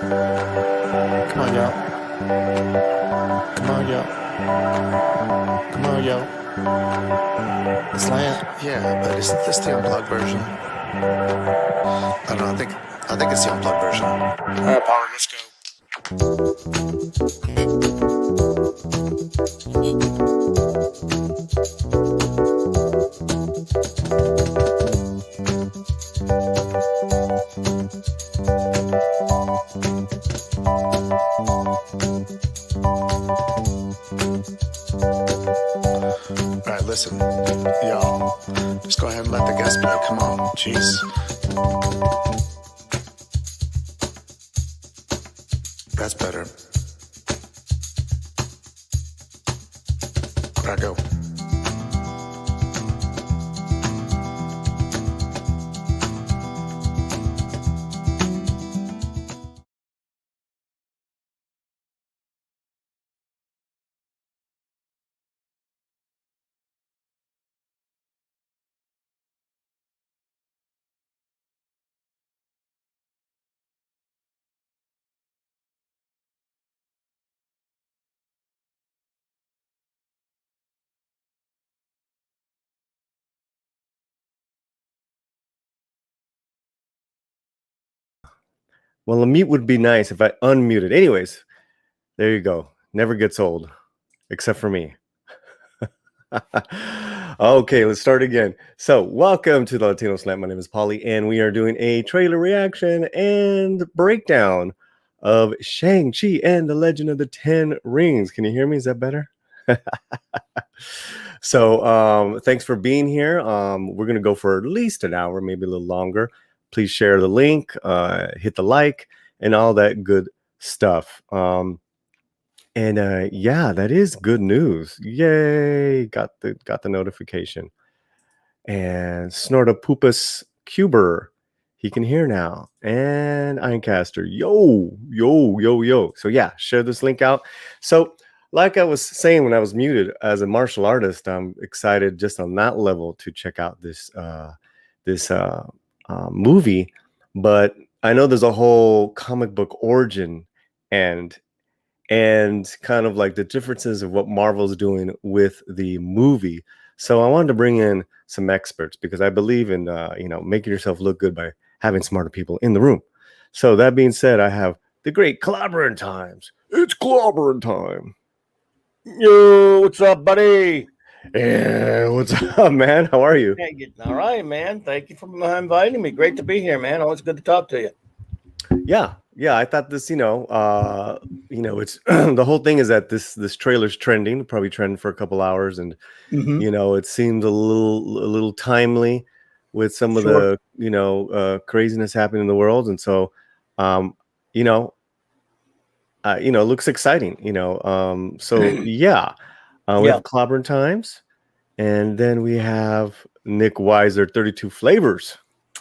Come on, y'all. Come on, y'all. Come on, y'all. The slant. Yeah, but isn't this the unplugged version? I don't know. I think it's the unplugged version. All right, Power, let's go. All right, listen, y'all. Just go ahead and let the guest play. Come on, jeez. That's better. Where'd I go? Well, a mute would be nice if I unmuted. Anyways, there you go. Never gets old, except for me. Okay, let's start again. So, welcome to the Latino Slant. My name is Paulie, and we are doing a trailer reaction and breakdown of Shang-Chi and the Legend of the Ten Rings. Can you hear me? Is that better? So, thanks for being here. We're going to go for at least an hour, maybe a little longer. Please share the link, hit the like, and all that good stuff. Yeah, that is good news. Yay! Got the notification. And Snortopupus Cuber, he can hear now. And Ironcaster, yo. So yeah, share this link out. So like I was saying when I was muted, as a martial artist, I'm excited just on that level to check out this movie. But I know there's a whole comic book origin and kind of like the differences of what Marvel's doing with the movie. So I wanted to bring in some experts because I believe in making yourself look good by having smarter people in the room. So that being said, I have the great Clobberin Times. It's Clobberin time. Yo, what's up, buddy? Yeah, what's up, man? How are you? All right, man. Thank you for inviting me. Great to be here, man. Always good to talk to you. Yeah. I thought this, it's the whole thing is that this trailer's trending, probably trending for a couple hours, and it seems a little timely with some of the craziness happening in the world, and so it looks exciting, so yeah. We have Clobberin Times, and then we have Nick Weiser, 32 Flavors.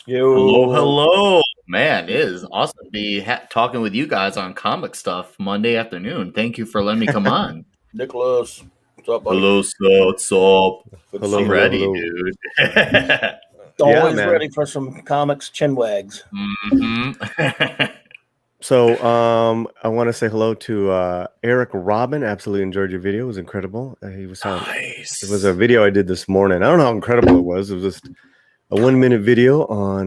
Yo. Hello, man. It is awesome to be talking with you guys on comic stuff Monday afternoon. Thank you for letting me come on. Nicholas, what's up, buddy? Hello, sir. What's up? I'm ready, dude. Always ready for some comics chinwags. So I want to say hello to Eric Robin. Absolutely enjoyed your video. It was incredible. He was nice. It was a video I did this morning. I don't know how incredible it was. It was just a 1-minute video on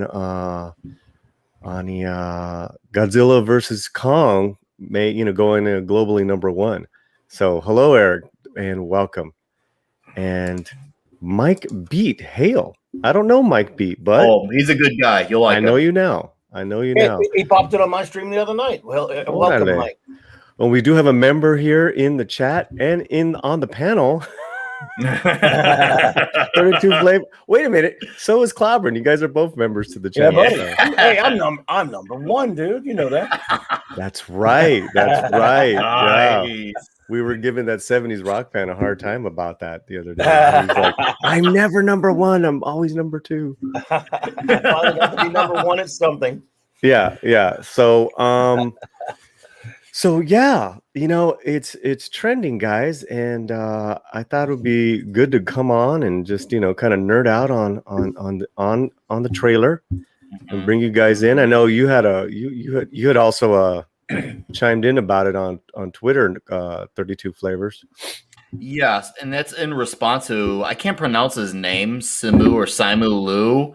the Godzilla versus Kong, going globally #1. So hello, Eric, and welcome. And Mike Beat, hail. I don't know Mike Beat, but he's a good guy. You'll like him. I know you now. He popped it on my stream the otother night. Well, welcome, Mike. Well, we do have a member here in the chat and on the panel. 32 Flavor. Wait a minute. So is Clobberin. You guys are both members to the channel. Yeah, buddy. Hey, I'm number 1, dude. You know that. That's right. Nice. Yeah. We were giving that 70s rock fan a hard time about that the other day. He's like, I'm never number 1. I'm always number 2. Finally got to be number 1 at something. Yeah. So yeah, it's trending, guys, and I thought it would be good to come on and just kind of nerd out on the trailer and bring you guys in. I know you had also chimed in about it on Twitter. 32 Flavors. Yes, and that's in response to, I can't pronounce his name, Simu Lu.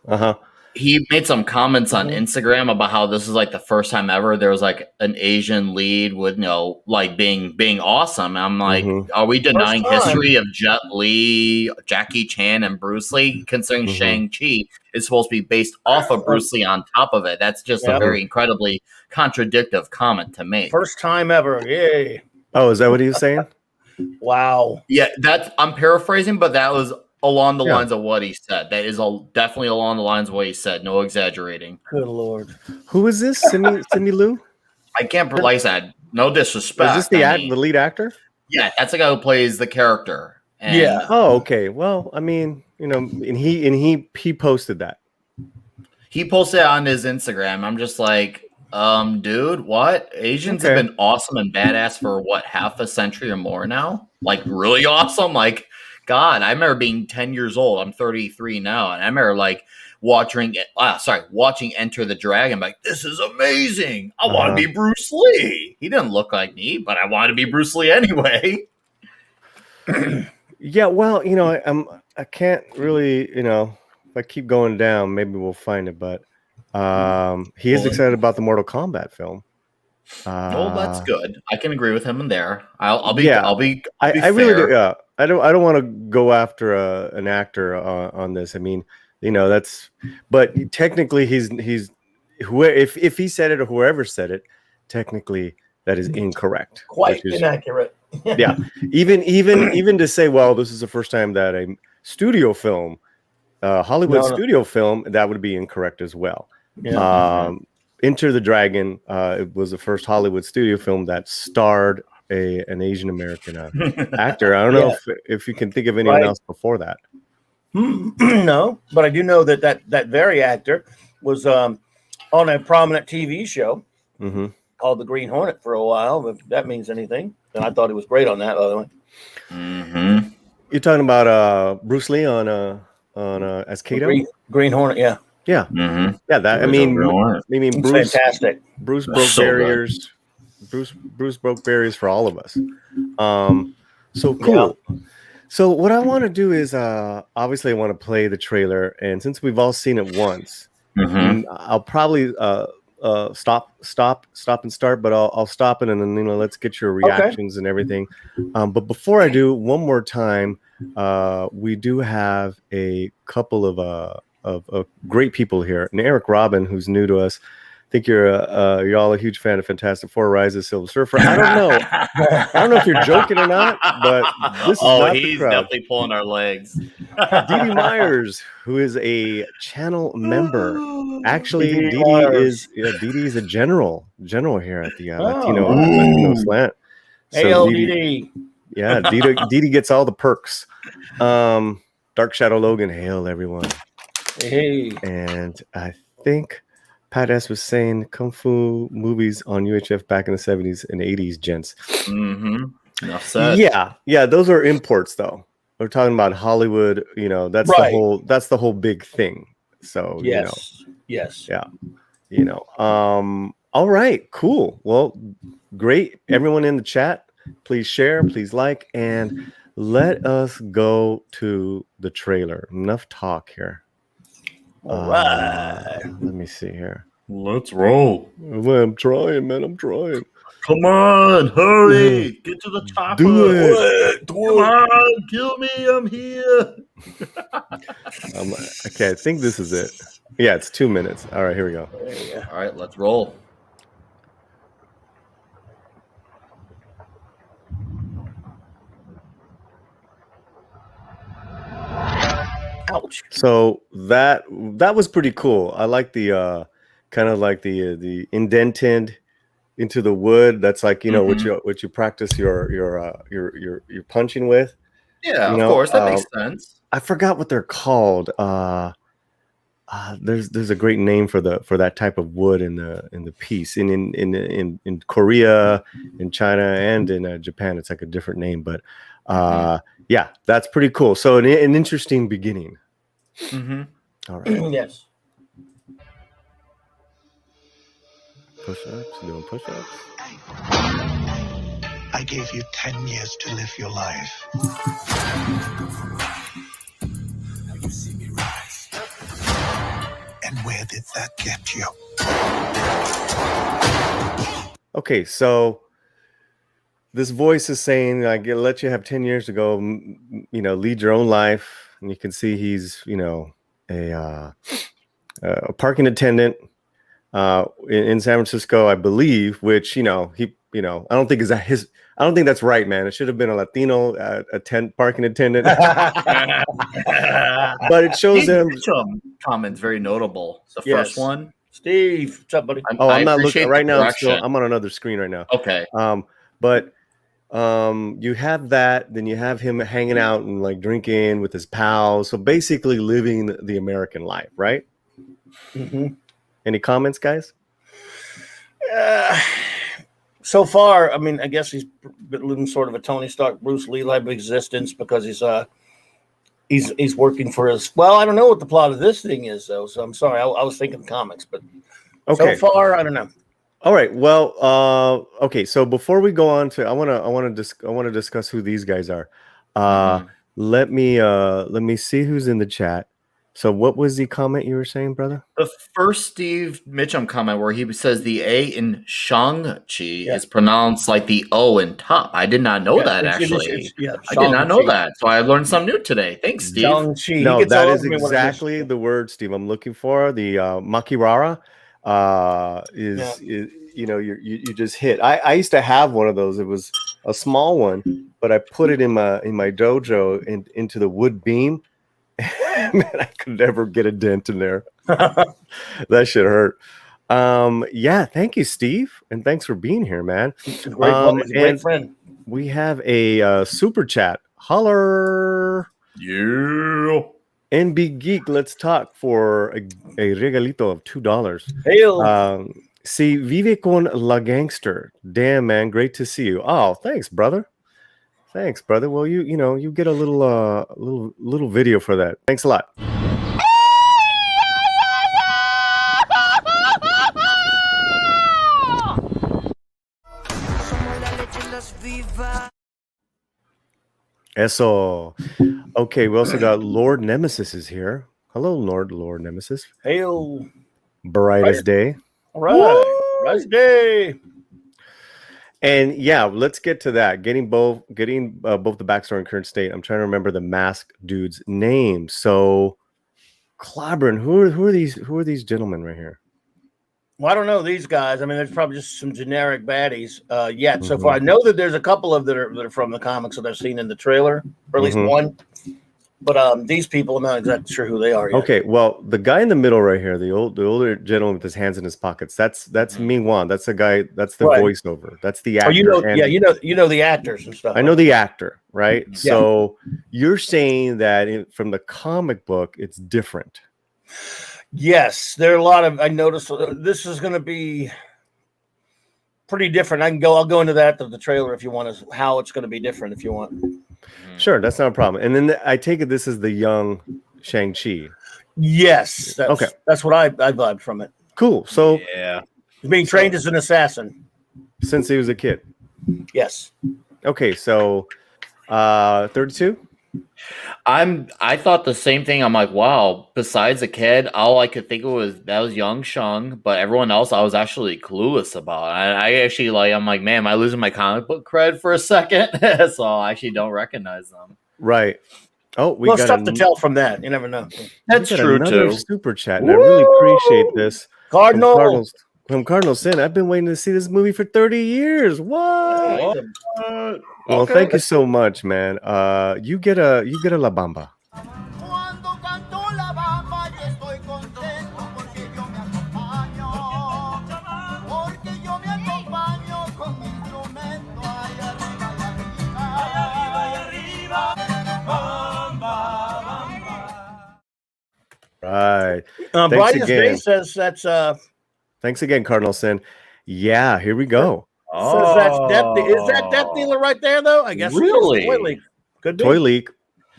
Uh-huh. He made some comments on Instagram about how this is like the first time ever there was like an Asian lead with like being awesome. I'm like, are we denying history of Jet Li, Jackie Chan, and Bruce Lee? Considering Shang-Chi is supposed to be based off of Bruce Lee on top of it. That's just a very incredibly contradictive comment to make. First time ever. Yay. Oh, is that what he was saying? Wow. Yeah, I'm paraphrasing, but that was along the lines of what he said. That is definitely along the lines of what he said. No exaggerating. Good Lord. Who is this? Simi Lu? I can't like that. No disrespect. Is this the lead actor? Yeah, that's the guy who plays the character. And, Oh, okay. Well, I mean, and he posted that. He posted it on his Instagram. I'm just like, dude, what? Asians have been awesome and badass for what, half a century or more now? Like really awesome? Like, God, I remember being 10 years old. I'm 33 now, and I remember like watching Enter the Dragon. Like, this is amazing. I want to be Bruce Lee. He didn't look like me, but I wanted to be Bruce Lee anyway. Yeah, well, I can't really, if I keep going down, maybe we'll find it. But he is excited about the Mortal Kombat film. Well, that's good. I can agree with him in there. I'll be I fair. really do. Yeah, I don't want to go after an actor on this. I mean, but technically if he said it or whoever said it, technically that is incorrect. Quite inaccurate. Yeah, even to say, well, this is the first time that a studio film, Hollywood studio film, that would be incorrect as well. Yeah. Enter the Dragon, it was the first Hollywood studio film that starred an Asian American actor. I don't know if you can think of anyone else before that. No, but I do know that very actor was on a prominent TV show called The Green Hornet for a while, if that means anything. And I thought he was great on that, by the way. You're talking about Bruce Lee on as Kato? Green Hornet, yeah. Yeah, yeah. That I mean, Bruce, fantastic. Bruce broke barriers. Bruce broke barriers for all of us. So cool. Yeah. So what I want to do is, obviously, I want to play the trailer, and since we've all seen it once, I'll probably stop and start, but I'll stop it, and then let's get your reactions and everything. But before I do, one more time, we do have a couple of great people here, and Eric Robin, who's new to us. I think you're all a huge fan of Fantastic Four: Rise of the Silver Surfer. I don't know if you're joking or not, but this is not he's the crowd. Definitely pulling our legs. Dee Myers, who is a channel member. Actually, Dee is a general here at the Latino Slant. So Dee. Yeah, Dee gets all the perks. Dark Shadow Logan, hail everyone. Hey. And I think Pat S was saying kung fu movies on UHF back in the 70s and 80s, gents. Enough said. Yeah, those are imports though. We're talking about Hollywood, that's the whole big thing. So yes. Yeah. All right, cool. Well, great. Everyone in the chat, please share, please like, and let us go to the trailer. Enough talk here. All right. Let me see here. Let's roll. I'm trying, man. I'm trying. Come on, hurry. Get to the chopper. Do it. Come on, kill me. I'm here. Okay, I think this is it. Yeah, it's 2 minutes. All right, here we go. All right, let's roll. Ouch. So that was pretty cool. I like the kind of like the indented into the wood. That's like what you practice your punching with. Yeah, of course, that makes sense. I forgot what they're called. There's a great name for that type of wood in the piece. In Korea, in China, and in Japan, it's like a different name. But yeah, that's pretty cool. So an interesting beginning. Mm-hmm. All right. Yes. Push-ups, doing push-ups. I gave you 10 years to live your life. Now you see me rise. And where did that get you? Okay, so this voice is saying, I let you have 10 years to go, lead your own life. And you can see he's, a parking attendant in San Francisco, I believe, which, I don't think I don't think that's right, man. It should have been a Latino parking attendant. But it shows him. Comment's very notable. The Yes. first one. Steve, what's up, buddy? I'm not looking right now. I'm on another screen right now. Okay. But you have that, then you have him hanging out and like drinking with his pals. So basically living the American life, right? Mm-hmm. Any comments, guys? So far, I mean, I guess he's been living sort of a Tony Stark, Bruce Lee type of existence because he's working for his. Well, I don't know what the plot of this thing is though, so I'm sorry. I was thinking comics, but okay. So far, I don't know. All right. Well, okay. So before we go on to, I want to discuss who these guys are. Let me see who's in the chat. So what was the comment you were saying, brother? The first Steve Mitchum comment where he says the A in Shang-Chi is pronounced like the O in top. I did not know that, actually. I did not know that. So I learned something new today. Thanks, Steve. Shang-Chi. No, that is exactly the word, Steve, I'm looking for. The Makirara is you just hit. I used to have one of those. It was a small one, but I put it in my dojo into the wood beam. Man, I could never get a dent in there. That shit hurt. Thank you, Steve, and thanks for being here, man. Great friend. We have a super chat. Holler. Yeah. NB Geek, let's talk for a regalito of $2. Hail. Si vive con la gangster. Damn, man, great to see you. Oh, thanks, brother. Thanks, brother. Well, you get a little video for that. Thanks a lot. Eso. Okay, we also got Lord Nemesis is here. Hello, Lord Nemesis. Hail. Brightest day. All right. Brightest day. And yeah, let's get to that. Getting both the backstory and current state. I'm trying to remember the masked dude's name. So, Clobberin, who are these gentlemen right here? Well, I don't know these guys. I mean, there's probably just some generic baddies. So far, I know that there's a couple of that are from the comics that I've seen in the trailer, or at least one. But these people, I'm not exactly sure who they are yet. Okay, well, the guy in the middle right here, the older gentleman with his hands in his pockets, that's Ming-Wan. That's the guy. That's the voiceover. That's the actor. You know the actors and stuff. I know the actor, right? Yeah. So you're saying that from the comic book, it's different. Yes, there are a lot of. I noticed this is going to be pretty different. I'll go into that of the trailer if you want to. How it's going to be different if you want. Sure, that's not a problem. And then I take it this is the young Shang-Chi. Yes. That's what I vibed from it. Cool. So he's being trained as an assassin since he was a kid. Yes. Okay, so 32. I thought the same thing. I'm like, wow, besides the kid, all I could think of was young Shang, but everyone else I was actually clueless about. I actually I'm like, man, am I losing my comic book cred for a second? So I actually don't recognize them. Right. Oh, we got stuff to tell from that. You never know. That's true too. Super chat, and I really appreciate this. From Cardinal Sin. I've been waiting to see this movie for 30 years. What? Well, thank you so much, man. You get a La Bamba. Right. Brightest Day says that's Thanks again, Cardinal Sin. Yeah, here we go. Says that's Death. Is that Death Dealer right there, though? I guess. Really? Toy Leak. Could be. Toy Leak.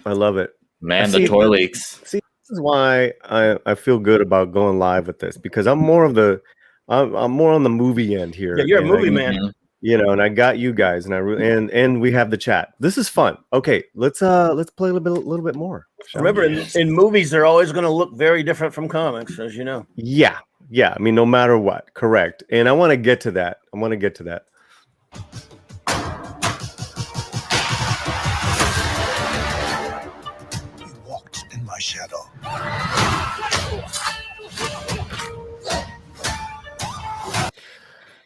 I love it. Man, the toy leaks. See, this is why I feel good about going live with this, because I'm more of the I'm more on the movie end here. Yeah, you're a and movie I, man. You know, and I got you guys, and and we have the chat. This is fun. Okay, let's play a little bit more. Remember, in movies, they're always going to look very different from comics, as you know. Yeah. I mean, no matter what, correct. And I want to get to that. You walked in my shadow.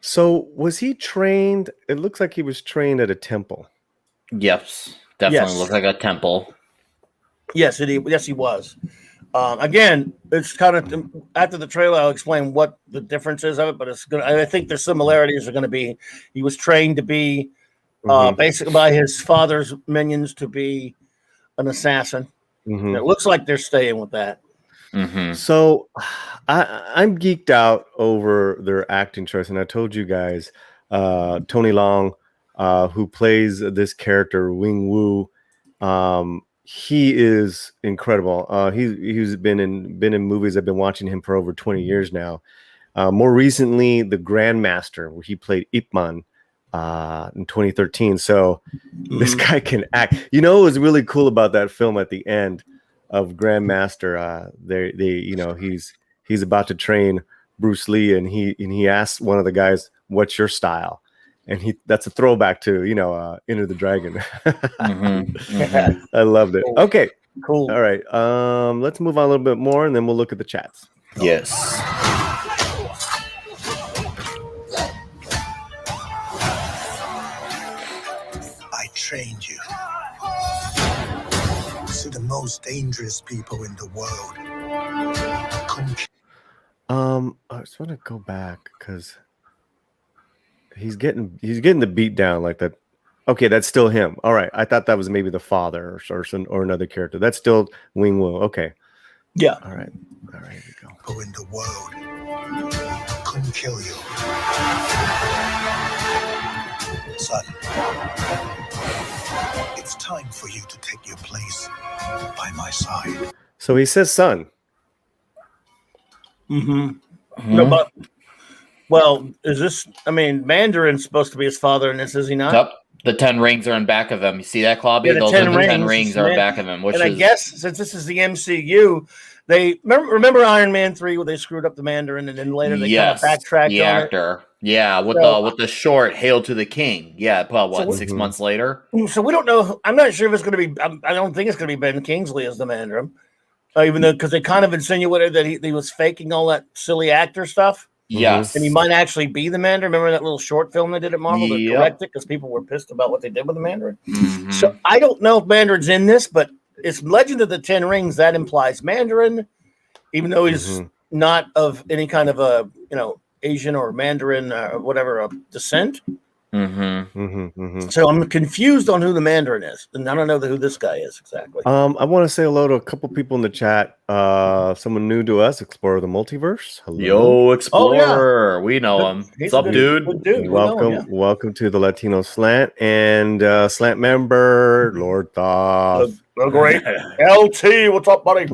So was he trained? It looks like he was trained at a temple. Yes, definitely looked like a temple. Yes, he was. Again, it's kind of after the trailer. I'll explain what the difference is of it, but I think the similarities are going to be he was trained to be basically by his father's minions to be an assassin. It looks like they're staying with that. So I'm geeked out over their acting choice, and I told you guys, Tony Long, who plays this character Wing Wu, he is incredible. He's been in movies. I've been watching him for over 20 years now. More recently, The Grandmaster, where he played Ip Man in 2013. So this guy can act. You know what was really cool about that film at the end of Grandmaster? He's about to train Bruce Lee, and he asks one of the guys, "What's your style?" And that's a throwback to Enter the Dragon. I loved it. Okay, cool. All right, let's move on a little bit more, and then we'll look at the chats. Yes. I trained you. To the most dangerous people in the world. I just want to go back because he's getting the beat down like that. Okay, that's still him. All right, I thought that was maybe the father or another character. That's still Wing Wu. Okay. Yeah. All right, here we go. Who in the world couldn't kill you, son? It's time for you to take your place by my side. So he says son. No, but is this? I mean, Mandarin's supposed to be his father, and this is he not? Yep. The 10 rings are in back of him. You see that, Clobby? Yeah, Those are the 10 rings are in back of him. I guess since this is the MCU, they remember Iron Man 3 where they screwed up the Mandarin, and then later they kind of backtracked the on actor. Yeah, with the short "Hail to the King." Yeah, about 6 months later. So we don't know. I'm not sure if it's going to be. I don't think it's going to be Ben Kingsley as the Mandarin, even though because they kind of insinuated that he was faking all that silly actor stuff. Yes, and he might actually be the Mandarin. Remember that little short film they did at Marvel to correct it because people were pissed about what they did with the Mandarin. So I don't know if Mandarin's in this, but it's Legend of the Ten Rings that implies Mandarin, even though he's not of any kind of a Asian or Mandarin or whatever descent. So I'm confused on who the Mandarin is, and I don't know who this guy is exactly. I want to say hello to a couple people in the chat. Someone new to us, Explorer the Multiverse. Hello. Yo, Explorer. We know him. He's What's up, dude? Good dude. Welcome to the Latino Slant and Slant member Lord Thoth. The great LT. What's up, buddy?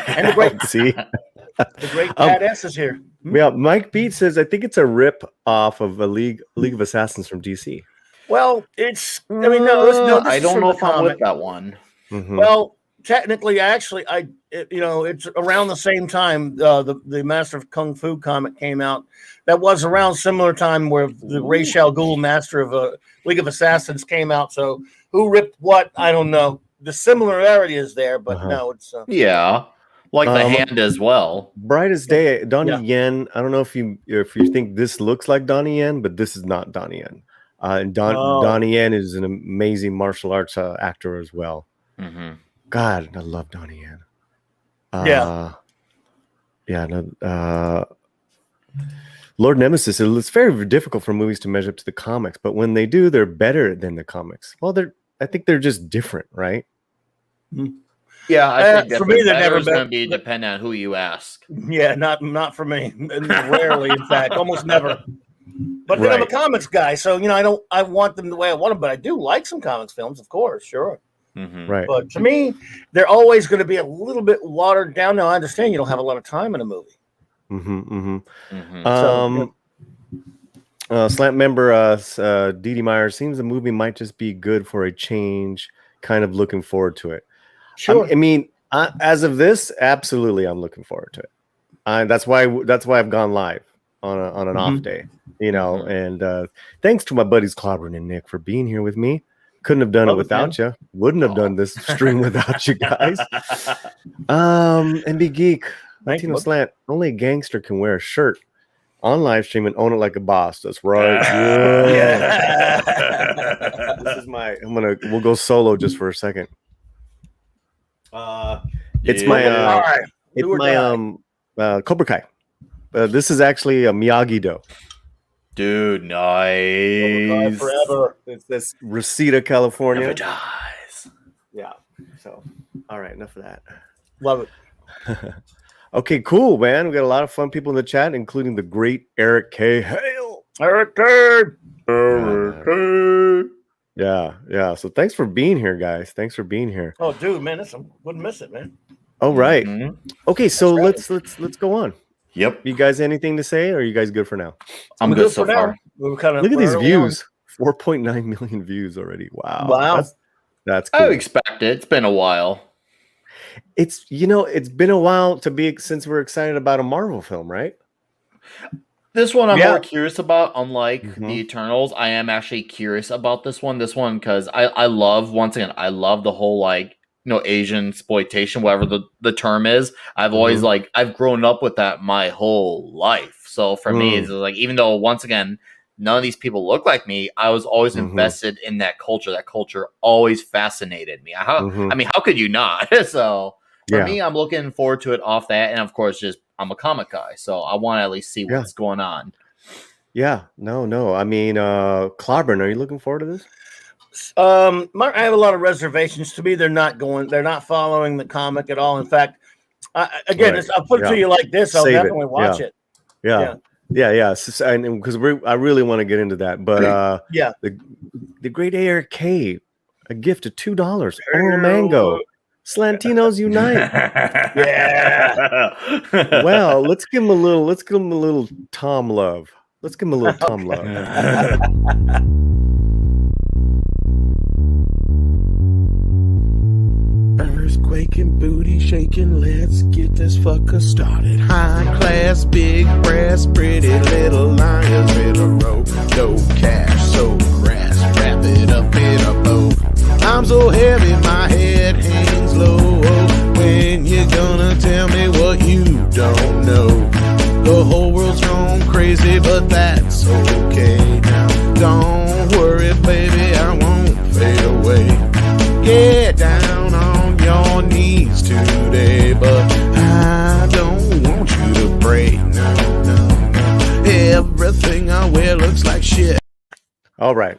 And the great the great badass is here. Yeah, Mike Beat says I think it's a rip off of a League of Assassins from DC. Well, it's. I mean, no. I don't know if I'm with that one. Well, technically, actually, it's around the same time the Master of Kung Fu comic came out. That was around similar time where the Ra's al Ghul Master of League of Assassins came out. So who ripped what? I don't know. The similarity is there, but no, it's like the hand as well. Bright as day, Donnie Yen. I don't know if you think this looks like Donnie Yen, but this is not Donnie Yen. And Donnie Yen is an amazing martial arts actor as well. God, I love Donnie Yen. Lord Nemesis. It's very difficult for movies to measure up to the comics, but when they do, they're better than the comics. Well, I think they're just different, right? Yeah, I think for me, they're never going to be dependent on who you ask. Yeah, not for me. Rarely, in fact, almost never. But then I'm a comics guy, so I want them the way I want them. But I do like some comics films, of course, sure. Right. But to me, they're always going to be a little bit watered down. Now, I understand you don't have a lot of time in a movie, So, Slant member Dee Dee Meyer, seems the movie might just be good for a change. Kind of looking forward to it. sure. I mean, as of this, absolutely, I'm looking forward to it. That's why I've gone live on an off day, and thanks to my buddies Clobberin and Nick for being here with me. Couldn't have done it without you. Wouldn't have done this stream without you guys. MB Geek, Latino Slant, only a gangster can wear a shirt on live stream and own it like a boss. That's right. Yeah. This is we'll go solo just for a second. It's my Cobra Kai. This is actually a Miyagi-Do. Dude, nice. Forever. It's this Reseda, California. Never dies. Yeah. So, all right, enough of that. Love it. Okay, cool, man. We got a lot of fun people in the chat, including the great Eric K. Hale. Eric K. Yeah. So thanks for being here, guys. Thanks for being here. Oh, dude, man, wouldn't miss it, man. All right. Okay, so let's go on. Yep. You guys anything to say, or are you guys good for now? I'm good so far. Look at these views. 4.9 million views already. Wow. That's cool. I expect it. It's been a while. It's been a while since we're excited about a Marvel film, right? This one I'm more curious about. Unlike the Eternals, I am actually curious about this one. Because I love the whole Asian exploitation, whatever the term is. I've always I've grown up with that my whole life. So for me, it's even though once again none of these people look like me, I was always invested in that culture. That culture always fascinated me. I mean, how could you not? So for me, I'm looking forward to it off that, and of course, I'm a comic guy, so I want to at least see what's going on. Yeah, no. I mean, Clobberin, are you looking forward to this? I have a lot of reservations. To me, they're not following the comic at all. In fact, I'll put it to you like this: I'll definitely watch it. Yeah. Because I really want to get into that, but the great ARK, a gift of $2. Oral Mango, Slantinos Unite. Well, let's give him a little Tom love. Let's give him a little Tom love. Earthquaking, booty shaking, let's get this fucker started. High class, big brass, pretty little lions in a row. No cash, so crass, wrap it up in a bow. I'm so heavy, my head hangs low. When you gonna tell me what you don't know? The whole world's gone crazy, but that's okay now. Don't worry, baby, I won't fade away. Get down on your knees today, but I don't want you to pray. No. Everything I wear looks like shit. All right.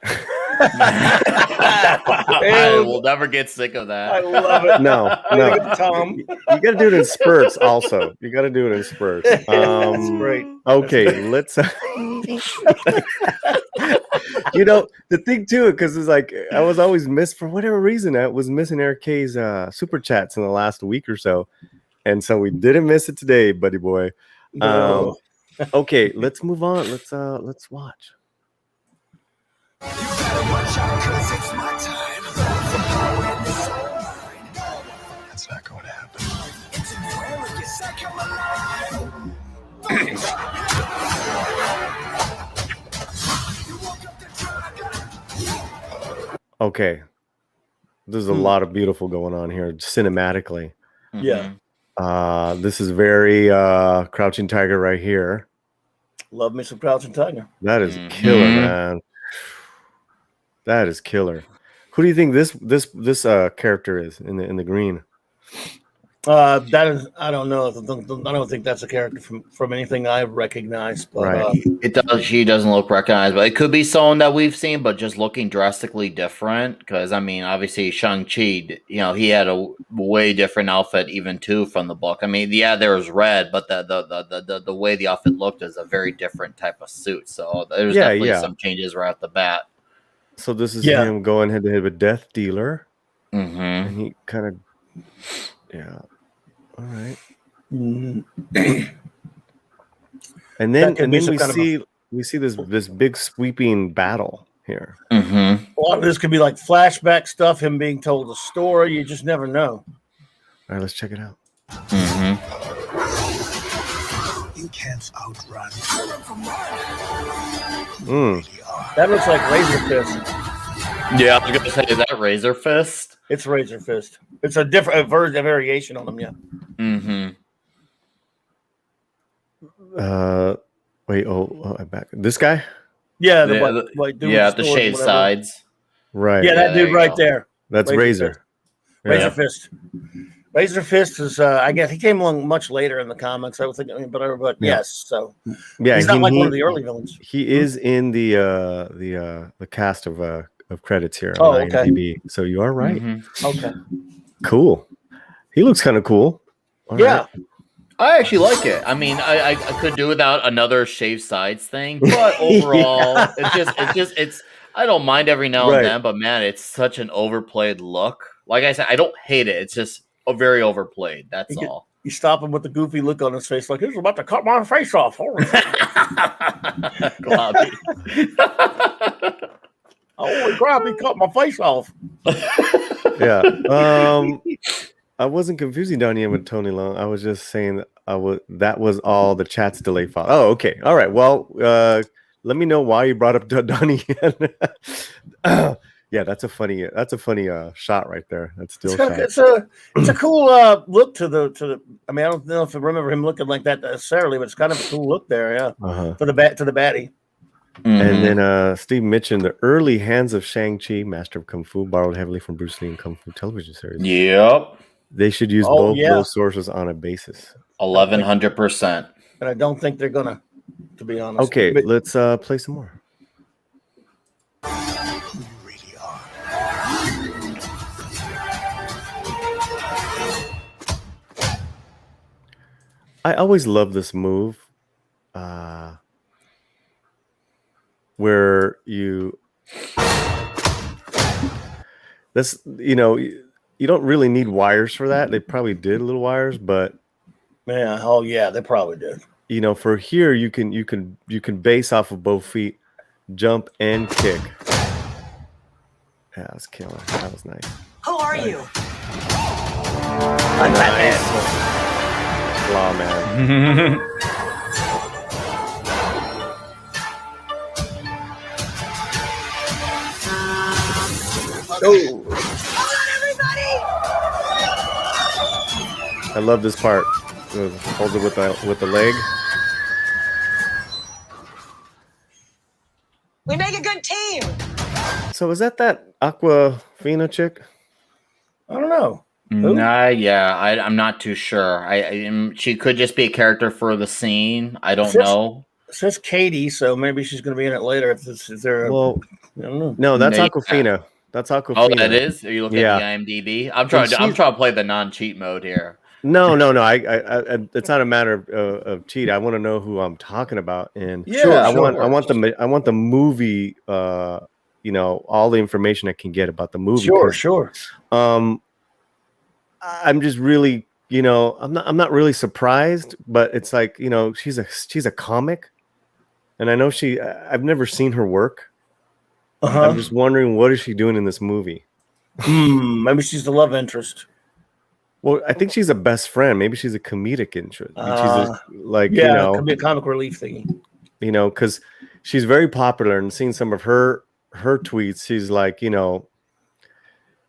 I will never get sick of that. I love it. No. Tom. You got to do it in spurts. Also, you got to do it in spurts. That's great. Okay, let's. The thing too, because it's like I was always for whatever reason, I was missing Eric K's super chats in the last week or so, and so we didn't miss it today, buddy boy. No. Okay, let's move on. Let's watch. You better watch out, 'cause it's my time. The power in the soul mind. That's not going to happen. It's in the air, like a second alive. Okay, there's a lot of beautiful going on here cinematically. Yeah. This is very Crouching Tiger right here. Love me some Crouching Tiger. That is killer, man. That is killer. Who do you think this character is in the green? That is, I don't know. I don't think that's a character from anything I've recognized. But, right. She doesn't look recognized, but it could be someone that we've seen, but just looking drastically different. Because I mean, obviously Shang-Chi, he had a way different outfit even too from the book. I mean, there was red, but the way the outfit looked is a very different type of suit. So there's definitely some changes right off the bat. So this is him going head to head with Death Dealer, and he kind of, all right. And then we see this big sweeping battle here. Mm-hmm. A lot of this could be like flashback stuff, him being told a story. You just never know. All right, let's check it out. Mm-hmm. You can't outrun. That looks like Razor Fist. Yeah, I was gonna say, is that Razor Fist? It's Razor Fist. It's a different variation on them. Yeah. Mm-hmm. Wait, I'm back. This guy? Yeah. The shaved sides. Right. Yeah, that dude right there. That's Razor. Razor Fist. Razor Fist is, I guess, he came along much later in the comics. I would think, but yes. So he's not like one of the early villains. He is in the cast of credits here on IMDb. Okay. So you are right. Mm-hmm. Okay. Cool. He looks kind of cool. All right. I actually like it. I mean, I could do without another shaved sides thing, but overall, it's. I don't mind every now and then, but man, it's such an overplayed look. Like I said, I don't hate it. It's just very overplayed. That's all. You stop him with the goofy look on his face, like he's about to cut my face off. Holy crap! He cut my face off. Yeah. I wasn't confusing Donnie with Tony Long. I was just saying that was all the chat's delay file. Oh, okay. All right. Well, let me know why you brought up Donnie. Yeah, that's a funny shot right there. That's still it's a cool look to the. I mean, I don't know if I remember him looking like that necessarily, but it's kind of a cool look there. Yeah, to the baddie. Mm-hmm. And then Steve mentioned the early hands of Shang-Chi, Master of Kung Fu, borrowed heavily from Bruce Lee and Kung Fu television series. Yep. They should use both those sources on a basis. 1100%. And I don't think they're gonna, to be honest. Okay, let's play some more. You really are. I always love this move, where you don't really need wires for that. They probably did little wires, but yeah, they probably did. For here you can base off of both feet, jump and kick. Yeah, that's killer. That was nice. Who are you? I'm Batman. Claw man. Hold on, everybody! I love this part. Hold it with the leg. We make a good team. So is that Aquafina chick? I don't know. I'm not too sure. She could just be a character for the scene. I don't know. It says Katie, so maybe she's going to be in it later. Is there? I don't know. No, that's Aquafina. That's Aquafina. Oh, that is? Are you looking at the IMDb? I'm trying to play the non-cheat mode here. No. I it's not a matter of cheat. I want to know who I'm talking about, and I want the movie. All the information I can get about the movie. Sure. I'm just really, I'm not really surprised, but it's like, she's a comic, and I know I've never seen her work. I'm just wondering, what is she doing in this movie? Maybe she's the love interest. Well, I think she's a best friend. Maybe she's a comedic interest. It could be a comic relief thingy. Because she's very popular, and seeing some of her tweets, she's like,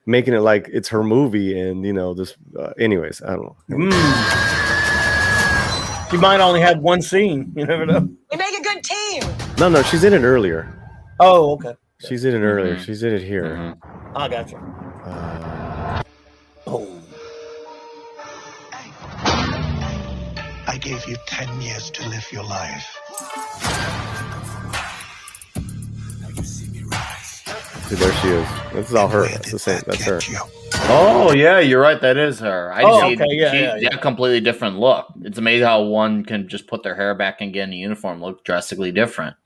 making it like it's her movie, and this. Anyways, I don't know. She might only have one scene. You never know. We make a good team. No, she's in it earlier. Oh, okay. She's in it earlier. She's in it here. I gotcha. I gave you 10 years to live your life. Now you see me rise. See, there she is. This is all her. That's the same. That's her. Oh yeah, you're right. That is her. Yeah. A completely different look. It's amazing how one can just put their hair back and get in a uniform, look drastically different.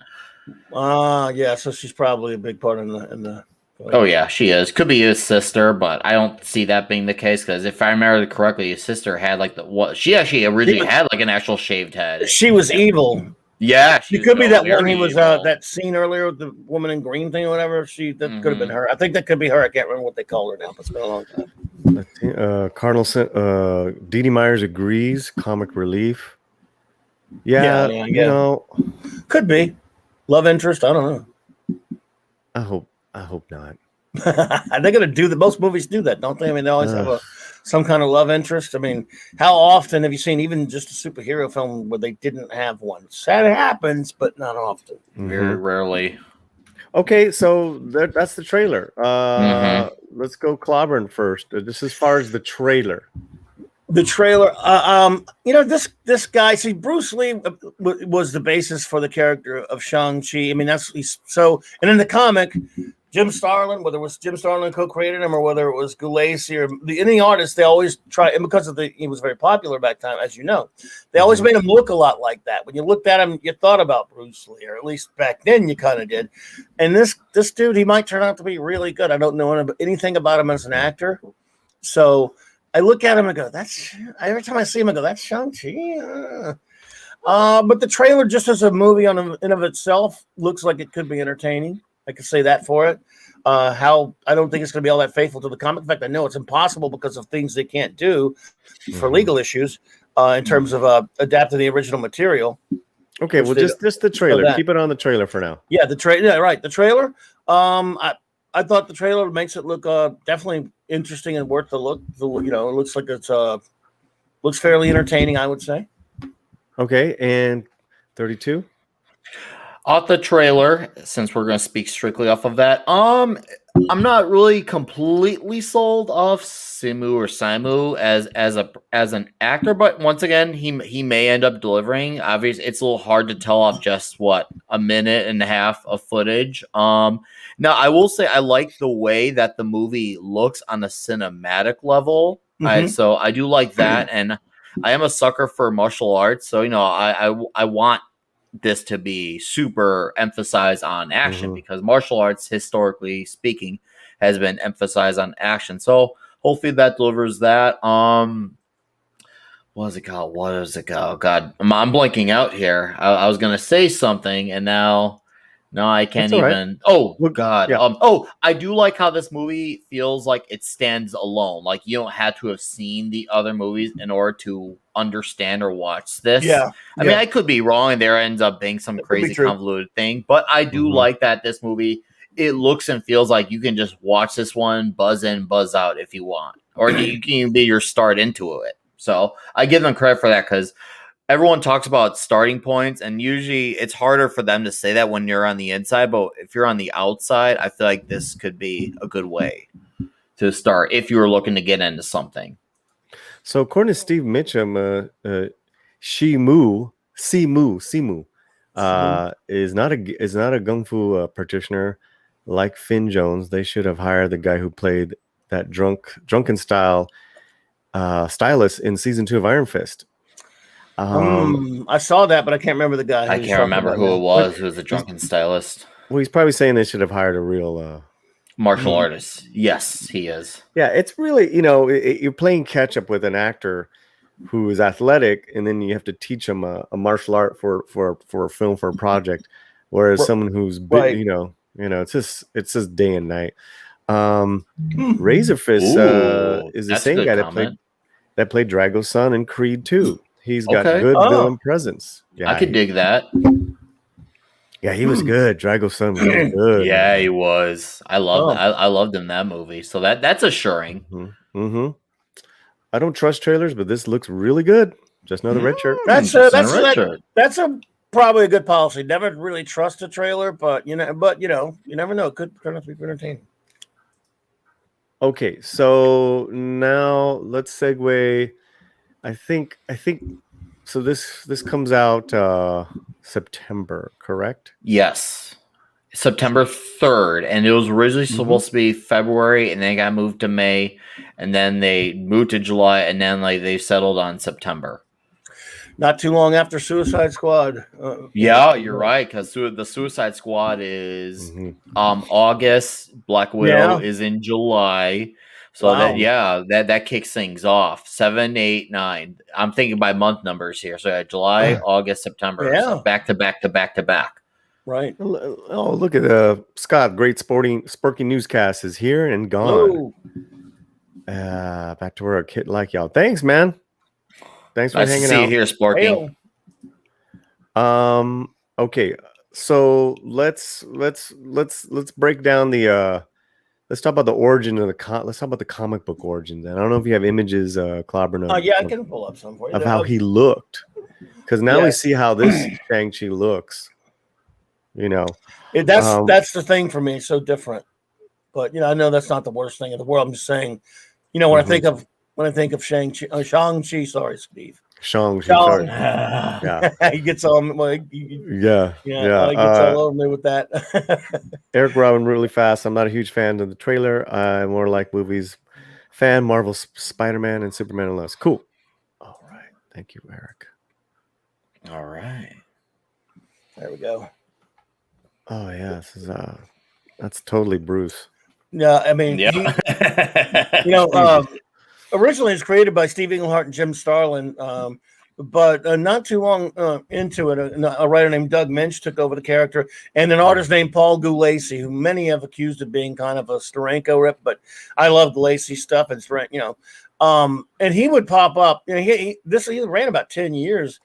Yeah. So she's probably a big part in the. Oh yeah, she is. Could be his sister, but I don't see that being the case, because if I remember correctly, his sister had she actually originally had like an actual shaved head. She was evil. Yeah, She could be that one. He was that scene earlier with the woman in green thing or whatever. That could have been her. I think that could be her. I can't remember what they call her now, but it's been a long time. Cardinal Dee Dee Myers agrees. Comic relief. Yeah, yeah. you know, could be love interest. I don't know. I hope not. They're gonna do that. Most movies do that, don't they? I mean, they always have some kind of love interest. I mean, how often have you seen even just a superhero film where they didn't have one? Sad it happens, but not often. Very rarely. Okay, so that's the trailer. Let's go Clobberin first. Just as far as the trailer. The trailer, this guy. See, Bruce Lee was the basis for the character of Shang-Chi. I mean, and in the comic, Jim Starlin, whether it was Jim Starlin co-created him or whether it was Gulacy or any artist, they always try, and because he was very popular back then, as you know, they always made him look a lot like that. When you looked at him, you thought about Bruce Lee, or at least back then you kind of did. And this dude, he might turn out to be really good. I don't know anything about him as an actor, so I look at him and go, every time I see him, I go, that's Shang-Chi. But the trailer, just as a movie in of itself, looks like it could be entertaining. I could say that for it. How I don't think it's going to be all that faithful to the comic. In fact, I know it's impossible because of things they can't do for legal issues in terms of adapting the original material. Okay, well, just the trailer. Keep it on the trailer for now. Yeah, the trailer. Yeah, right. The trailer. I thought the trailer makes it look definitely interesting and worth the look. It looks like it's looks fairly entertaining, I would say. Okay, and 32. Off the trailer, since we're going to speak strictly off of that, I'm not really completely sold off Simu as an actor, but once again, he may end up delivering. Obviously, it's a little hard to tell off just a minute and a half of footage. Now I will say I like the way that the movie looks on a cinematic level. So I do like that, and I am a sucker for martial arts. So I want this to be super emphasized on action because martial arts, historically speaking, has been emphasized on action. So hopefully that delivers that. What is it called? Oh, God, I'm blanking out here. I was gonna say something, and now I can't even. Right. Oh God. Yeah. I do like how this movie feels like it stands alone. Like you don't have to have seen the other movies in order to understand or watch this. Yeah. I mean, I could be wrong, and there ends up being some crazy convoluted thing, but I do like that this movie, it looks and feels like you can just watch this one, buzz in, buzz out if you want, or you can even be your start into it. So I give them credit for that because everyone talks about starting points, and usually it's harder for them to say that when you're on the inside. But if you're on the outside, I feel like this could be a good way to start if you were looking to get into something. So according to Steve Mitchum, Simu is not a gung fu practitioner like Finn Jones. They should have hired the guy who played that drunken style stylist in season 2 of Iron Fist. I saw that, but I can't remember the guy. I can't remember who it was. Who was the drunken stylist? Well, he's probably saying they should have hired a real martial artist. Yes, he is. Yeah, it's really you're playing catch up with an actor who is athletic, and then you have to teach him a martial art for a film, for a project. Whereas someone who's it's just day and night. Razor Fist is the same guy that played Drago's son in Creed 2. He's got good villain presence. Yeah, I could dig that. Yeah, he was good. Drago's son was good. Yeah, he was. I loved him in that movie. So that's assuring. I don't trust trailers, but this looks really good. Just another red shirt. That's probably a good policy. Never really trust a trailer, but you never know. It could turn out to be entertaining. Okay, so now let's segue. I think so. This comes out September, correct? Yes, September 3rd, and it was originally supposed to be February, and then it got moved to May, and then they moved to July, and then they settled on September. Not too long after Suicide Squad. Yeah, you're right, because the Suicide Squad is August. Black Widow is in July. So Wow. that kicks things off. 7, 8, 9. I'm thinking by month numbers here. So July, August, September. Yeah. So back to back to back to back. Right. Oh, look at Scott. Great Sporking newscast is here and gone. Back to where a kid like y'all. Thanks, man. Thanks for Nice to hanging see out. you here, Sporking. Okay, so let's break down the let's talk about the origin of let's talk about the comic book origins. And I don't know if you have images, Clobberin, Yeah, I can pull up some for you. of how he looked, because now we Yes. see how this Shang-Chi looks. You know, That's the thing for me. It's so different. But I know that's not the worst thing in the world. I'm just saying, when I think of Shang-Chi, sorry, Steve. Shang-Chi. Sorry. Yeah. He gets all he gets all over me with that. Eric Robin, really fast. I'm not a huge fan of the trailer. I'm more like movies fan. Marvel Spider-Man and Superman and less. Cool. All right. Thank you, Eric. All right. There we go. Oh yeah, this is that's totally Bruce. Yeah, I mean, originally it's created by Steve Englehart and Jim Starlin, but not too long into it, a writer named Doug Minch took over the character, and an artist named Paul Gulacy, who many have accused of being kind of a Steranko rip, but I love Gulacy stuff, and and he would pop up. He ran about 10 years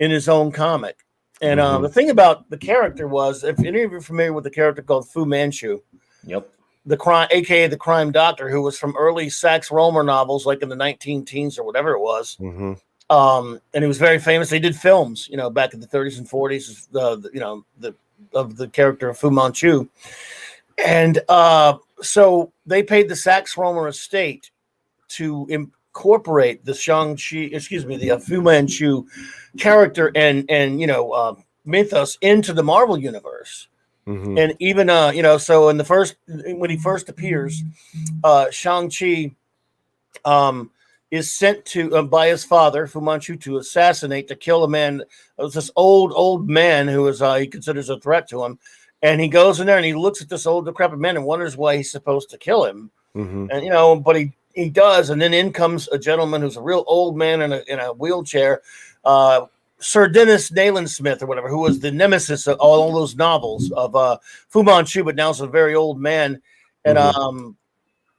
in his own comic. And the thing about the character was, if any of you are familiar with the character called Fu Manchu, yep, aka the Crime Doctor, who was from early Sax Rohmer novels, like in the 19-teens or whatever it was. And he was very famous. They did films, back in the 30s and 40s, of the character of Fu Manchu. And so they paid the Sax Rohmer estate to incorporate the the Fu Manchu character and mythos into the Marvel universe. And even so in when he first appears, Shang-Chi is sent to by his father Fu Manchu to kill a man. It was this old man who is he considers a threat to him, and he goes in there and he looks at this old decrepit man and wonders why he's supposed to kill him. And but he does, and then in comes a gentleman who's a real old man in a wheelchair, Sir Dennis Nayland Smith or whatever, who was the nemesis of all those novels of Fu Manchu, but now is a very old man. And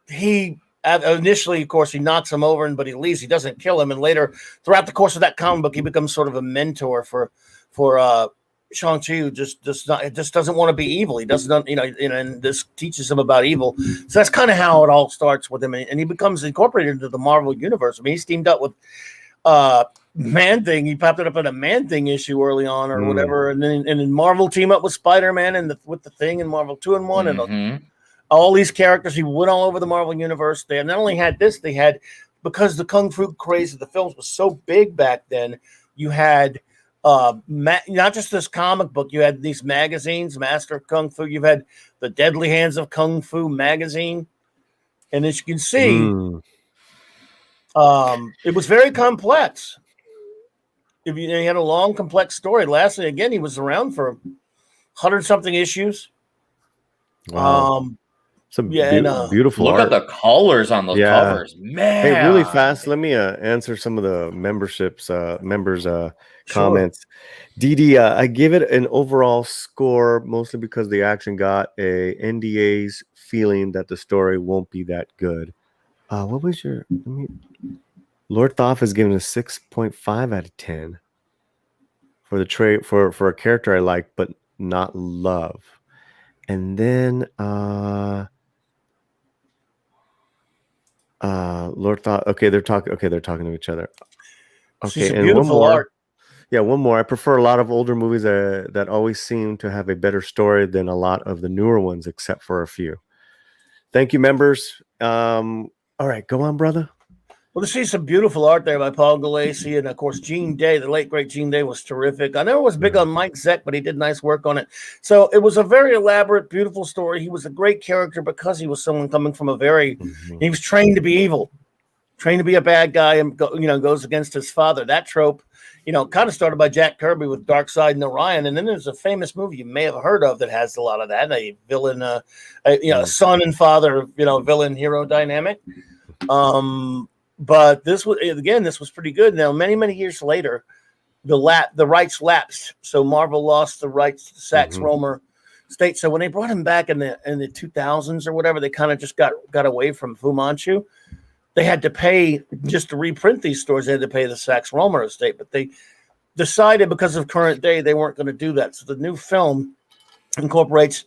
he initially, of course, he knocks him over, but he leaves. He doesn't kill him, and later, throughout the course of that comic book, he becomes sort of a mentor for Shang-Chi, who just doesn't want to be evil. He doesn't, and this teaches him about evil. So that's kind of how it all starts with him, and he becomes incorporated into the Marvel universe. I mean, he's teamed up with Man-Thing. He popped it up in a Man-Thing issue early on, or whatever, and then Marvel team up with Spider-Man and with the Thing in Marvel 2-in-1, and all these characters. He went all over the Marvel universe. They not only had this, they had, because the kung fu craze of the films was so big back then. You had not just this comic book, you had these magazines, Master of Kung Fu. You've had the Deadly Hands of Kung Fu magazine, and as you can see, it was very complex. He had a long, complex story. Lastly, again, he was around for 100-something issues. Wow. Some beautiful Look art. at the colors on those covers, man. Hey, really fast, let me answer some of the members comments. DD, I give it an overall score, mostly because the action got a NDA's feeling that the story won't be that good. What was your... Lord Thoth is giving a 6.5 out of 10 for the for a character I like but not love. And then Lord Thoth, they're talking to each other. Okay, and one more. Art. Yeah, one more. I prefer a lot of older movies that always seem to have a better story than a lot of the newer ones, except for a few. Thank you, members. All right, go on, brother. Well, to see some beautiful art there by Paul Gulacy, and of course Gene Day, the late great Gene Day, was terrific. I never was big on Mike Zeck, but he did nice work on it. So it was a very elaborate, beautiful story. He was a great character because he was someone coming from a very, he was trained to be evil, trained to be a bad guy, and goes against his father. That trope, kind of started by Jack Kirby with Darkseid and Orion, and then there's a famous movie you may have heard of that has a lot of that. A villain, son and father, villain hero dynamic. But this was pretty good. Now, many years later, the rights lapsed, so Marvel lost the rights to Sax Rohmer state. So when they brought him back in the 2000s or whatever, they kind of just got away from Fu Manchu. They had to pay just to reprint these stories. They had to pay the Sax Rohmer estate, but they decided because of current day they weren't going to do that. So the new film incorporates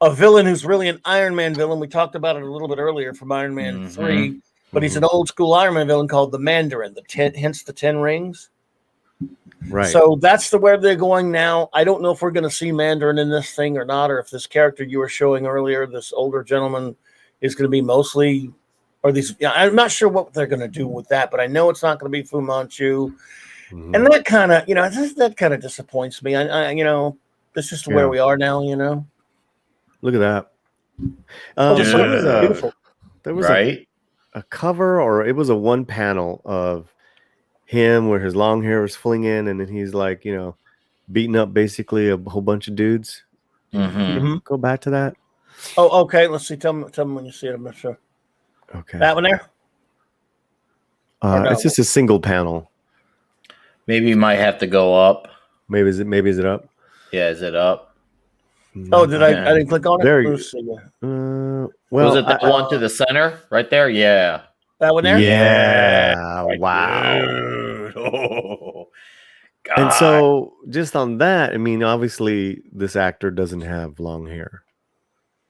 a villain who's really an Iron Man villain. We talked about it a little bit earlier from Iron Man 3, but he's an old school Iron Man villain called the Mandarin. Hence the 10 rings. Right. So that's where they're going now. I don't know if we're going to see Mandarin in this thing or not, or if this character you were showing earlier, this older gentleman, is going to be mostly, or these. I'm not sure what they're going to do with that, but I know it's not going to be Fu Manchu, and that kind of, that kind of disappoints me. That's just where we are now. Look at that. Beautiful. There was a cover, or it was a one panel of him where his long hair was flinging, and then he's like, beating up basically a whole bunch of dudes. Go back to that. Oh, okay. Let's see. Tell me when you see it. I'm not sure. Okay. That one there. It's just a single panel. Maybe you might have to go up. Maybe is it up? Yeah, is it up? Oh, did I didn't click on it? There Well, was it that one to the center right there? Yeah. That one there? Yeah. Wow. Dude. Oh, God. And so just on that, I mean, obviously this actor doesn't have long hair.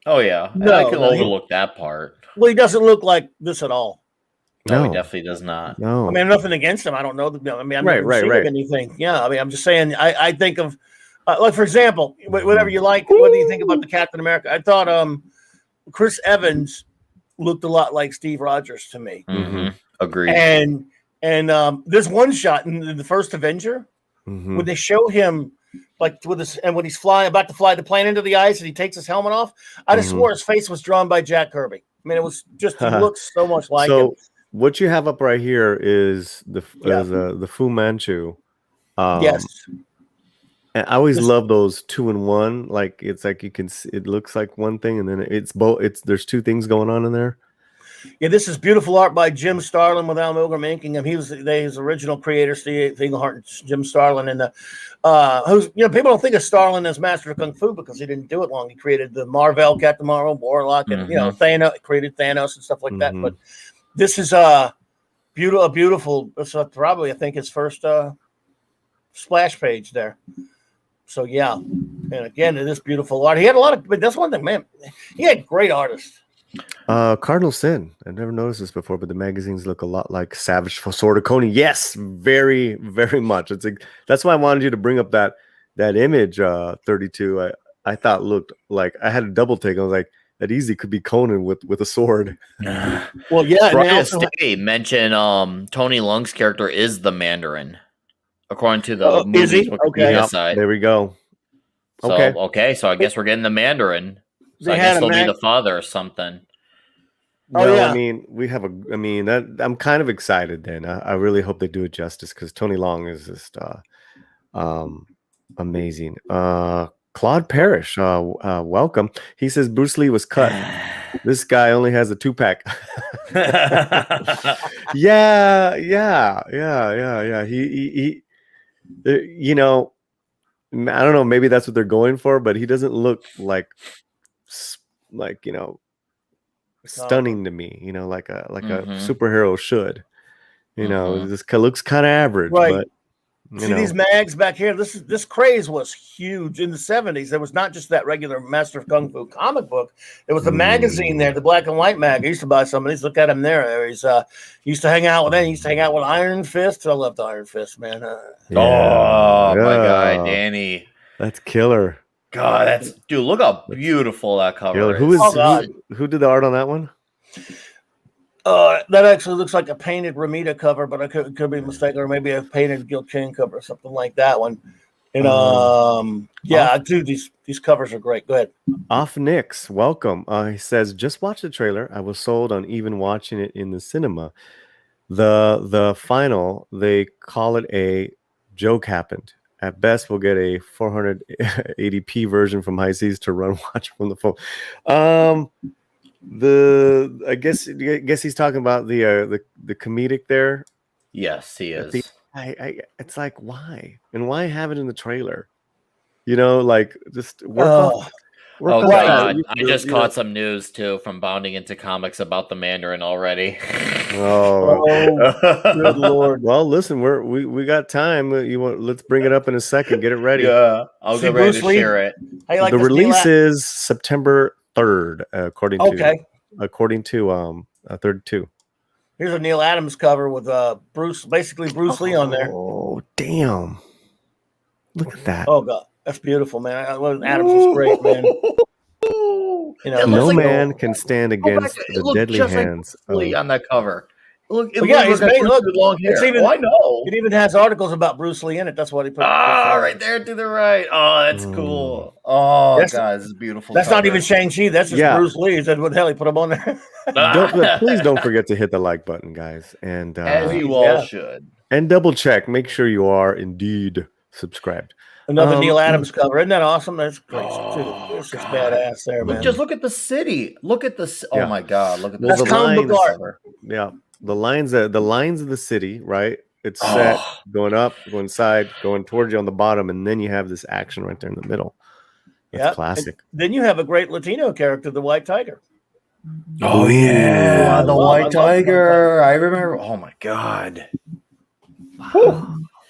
Oh, yeah. No, I can overlook that part. Well, he doesn't look like this at all. No, he definitely does not. No. I mean, nothing against him. I don't know. I mean, I'm right. anything. Yeah. I mean, I'm just saying, I think of, like, for example, whatever you like, what do you think about the Captain America? I thought Chris Evans looked a lot like Steve Rogers to me. Agreed. And there's one shot in the first Avenger when they show him like with this, and when he's about to fly the plane into the ice and he takes his helmet off, I just swore his face was drawn by Jack Kirby. I mean, it was just, he looks so much like him. What you have up right here is the Fu Manchu. Yes. And I always love those 2-in-1. Like it's like you can see, it looks like one thing, and then it's both. There's two things going on in there. Yeah, this is beautiful art by Jim Starlin with Al Milgram inking him. He was his original creator, Steve Englehart and Jim Starlin, and who's people don't think of Starlin as master of kung fu because he didn't do it long. He created the Marvel, Captain Marvel, Warlock, and Thanos, created Thanos and stuff like that. But this is beautiful. It's probably I think his first splash page there. So yeah, and again, it is beautiful art. He had a lot of, but that's one thing, man. He had great artists. Cardinal Sin. I've never noticed this before, but the magazines look a lot like Savage Sword of Coney. Yes, very, very much. It's like that's why I wanted you to bring up that image. 32. I thought looked like I had a double take. I was like, that easy could be Conan with a sword. Well, yeah. Brian Stay mentioned Tony Leung's character is the Mandarin, according to the movie's Wikipedia site. There we go. So, okay, so I guess we're getting the Mandarin. So I guess he'll be the father or something. I mean, I'm kind of excited then. I really hope they do it justice because Tony Leung is just amazing. Claude Parrish, welcome. He says Bruce Lee was cut. This guy only has a 2-pack. Yeah. He I don't know. Maybe that's what they're going for, but he doesn't look like stunning to me. Like a superhero should. This looks kind of average, right. But see these mags back here. This craze was huge in the 70s. There was not just that regular Master of Kung Fu comic book. There was the magazine there, the black and white mag. I used to buy some of these. Look at him there. He's used to hang out with them. He used to hang out with Iron Fist. I loved Iron Fist, man. My guy, Danny. That's killer. God, dude. Look how beautiful that cover is. Who did the art on that one? That actually looks like a painted Ramita cover, but I could be mistaken, or maybe a painted Gil Kane cover or something like that one. And dude, these covers are great. Go ahead. Off Nix, welcome. He says, just watch the trailer. I was sold on even watching it in the cinema. The final, they call it a joke happened. At best, we'll get a 480p version from High Seas to run watch from the phone. I guess he's talking about the comedic there. Yes, he At is. the, it's like, why? And why have it in the trailer? You know, like just work off. Oh off God! that. I just caught some news too from Bounding Into Comics about the Mandarin already. Oh, good Lord! Well, listen, we got time. Let's bring it up in a second. Get it ready. Yeah, I'll See get ready Bruce to Lee? share it. How you like The this, Neil release is September 3rd, according to 32. Here's a Neil Adams cover with Bruce Lee on there. Oh, damn. Look at that. Oh God, that's beautiful, man. Adams is great, man. You know, No like man can stand against the deadly hands Lee on that cover. Look, he's made. Look, long hair. I know. It even has articles about Bruce Lee in it. That's what he put. Right there to the right. Oh, that's cool. Oh, God, this is beautiful. That's not even Shang-Chi. That's just Bruce Lee. He said, "What the hell?" He put him on there. Please don't forget to hit the like button, guys, and as you all should, and double check. Make sure you are indeed subscribed. Another Neil Adams cover. Isn't that awesome? That's great too. It's just badass there, man. Just look at the city. Look at this. Oh my God! Look at this. That's comic book art. Yeah, the lines of the city, right? It's set going up, going side, going towards you on the bottom, and then you have this action right there in the middle. That's classic. And then you have a great Latino character, the White Tiger. Oh yeah, the White Tiger. I remember. Oh my God.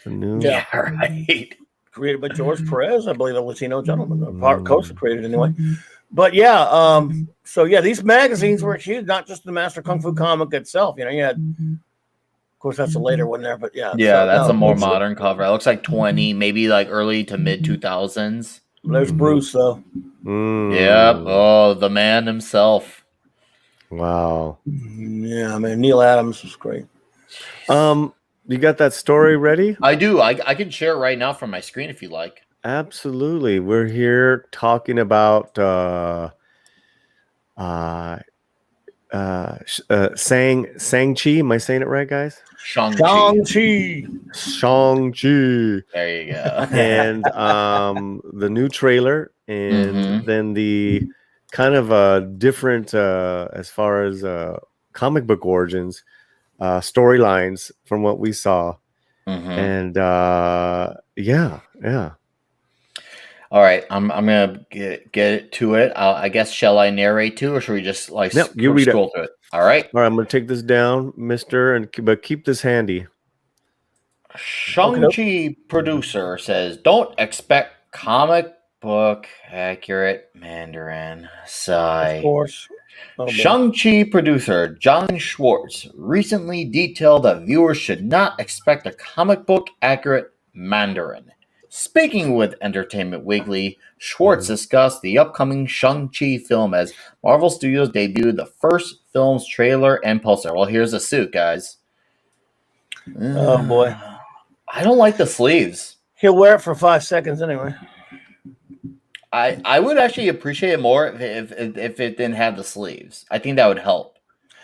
Yeah, right. Created by George Perez, I believe, a Latino gentleman, co-created anyway. But yeah, so yeah, these magazines were huge, not just the Master Kung Fu comic itself. You know, you had, of course, that's a later one there, but yeah. Yeah, that's a more modern cover. It looks like 20, maybe like early to mid 2000s. There's Bruce, though. Yep. Oh, the man himself. Wow. Yeah, man, Neil Adams was great. You got that story ready? I do. I can share it right now from my screen if you like. Absolutely. We're here talking about Shang-Chi. Am I saying it right, guys? Shang-Chi. There you go. And the new trailer, and then the kind of different as far as comic book origins, storylines from what we saw. And yeah. All right, I'm gonna get to it. I guess shall I narrate too, or should we just like you read scroll through it? All right. I'm gonna take this down, Mister, but keep this handy. Shang-Chi producer says, "Don't expect comic book accurate Mandarin." Sigh. Of course. Shang-Chi producer John Schwartz recently detailed that viewers should not expect a comic book accurate Mandarin. Speaking with Entertainment Weekly, Schwartz discussed the upcoming Shang-Chi film as Marvel Studios debuted the first film's trailer and poster. Well, here's the suit, guys. Oh, boy. I don't like the sleeves. He'll wear it for 5 seconds anyway. I would actually appreciate it more if it didn't have the sleeves. I think that would help.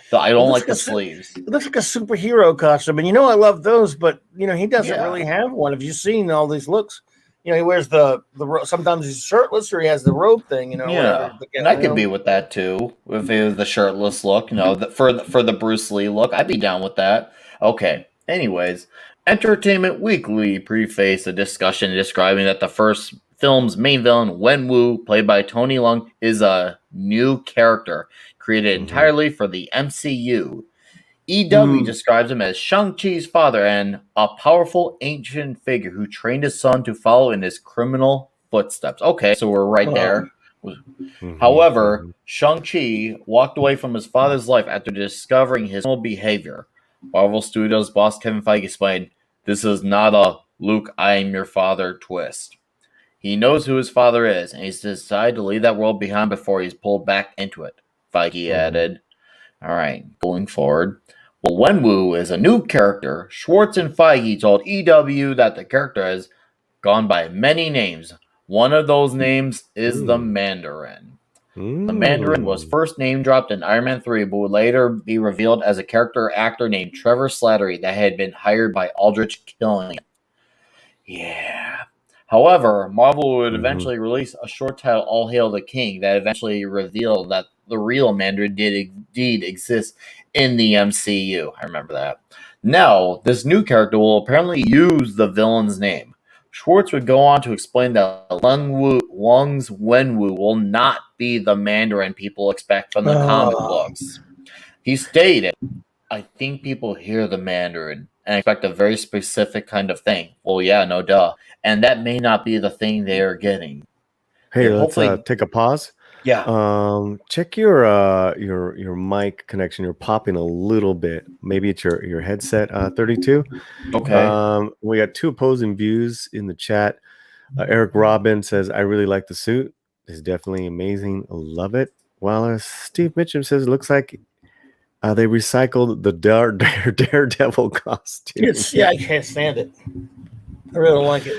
So I don't like the sleeves. It looks like a superhero costume, and I love those, but he doesn't really have one. Have you seen all these looks? He wears the sometimes he's shirtless or he has the robe thing. Yeah, whatever. and I could be with that too. If it was the shirtless look, for the Bruce Lee look, I'd be down with that. Okay. Anyways, Entertainment Weekly prefaced a discussion describing that the first film's main villain, Wenwu, played by Tony Leung, is a new character created entirely for the MCU. EW describes him as Shang-Chi's father and a powerful ancient figure who trained his son to follow in his criminal footsteps. Okay, so we're right there. However, Shang-Chi walked away from his father's life after discovering his criminal behavior. Marvel Studios boss Kevin Feige explained, "This is not a Luke, I am your father twist. He knows who his father is, and he's decided to leave that world behind before he's pulled back into it," Feige added. All right, going forward. Well, Wenwu is a new character. Schwartz and Feige told EW that the character has gone by many names. One of those names is the Mandarin. The Mandarin was first name dropped in Iron Man 3, but would later be revealed as a character actor named Trevor Slattery that had been hired by Aldrich Killian. Yeah. However, Marvel would eventually release a short title, All Hail the King, that eventually revealed that the real Mandarin did indeed exist in the MCU. I remember that. Now, this new character will apparently use the villain's name. Schwartz would go on to explain that Lung's Wenwu will not be the Mandarin people expect from the comic books. He stated, I think people hear the Mandarin and expect a very specific kind of thing. Well, yeah, no duh. And that may not be the thing they are getting. Hey, And let's take a pause. Yeah. Check your mic connection. You're popping a little bit. Maybe it's your headset 32. Okay. We got two opposing views in the chat. Eric Robin says, I really like the suit. It's definitely amazing. Love it. While Steve Mitchum says, looks like they recycled the Daredevil costume. Yeah, I can't stand it. I really don't like it.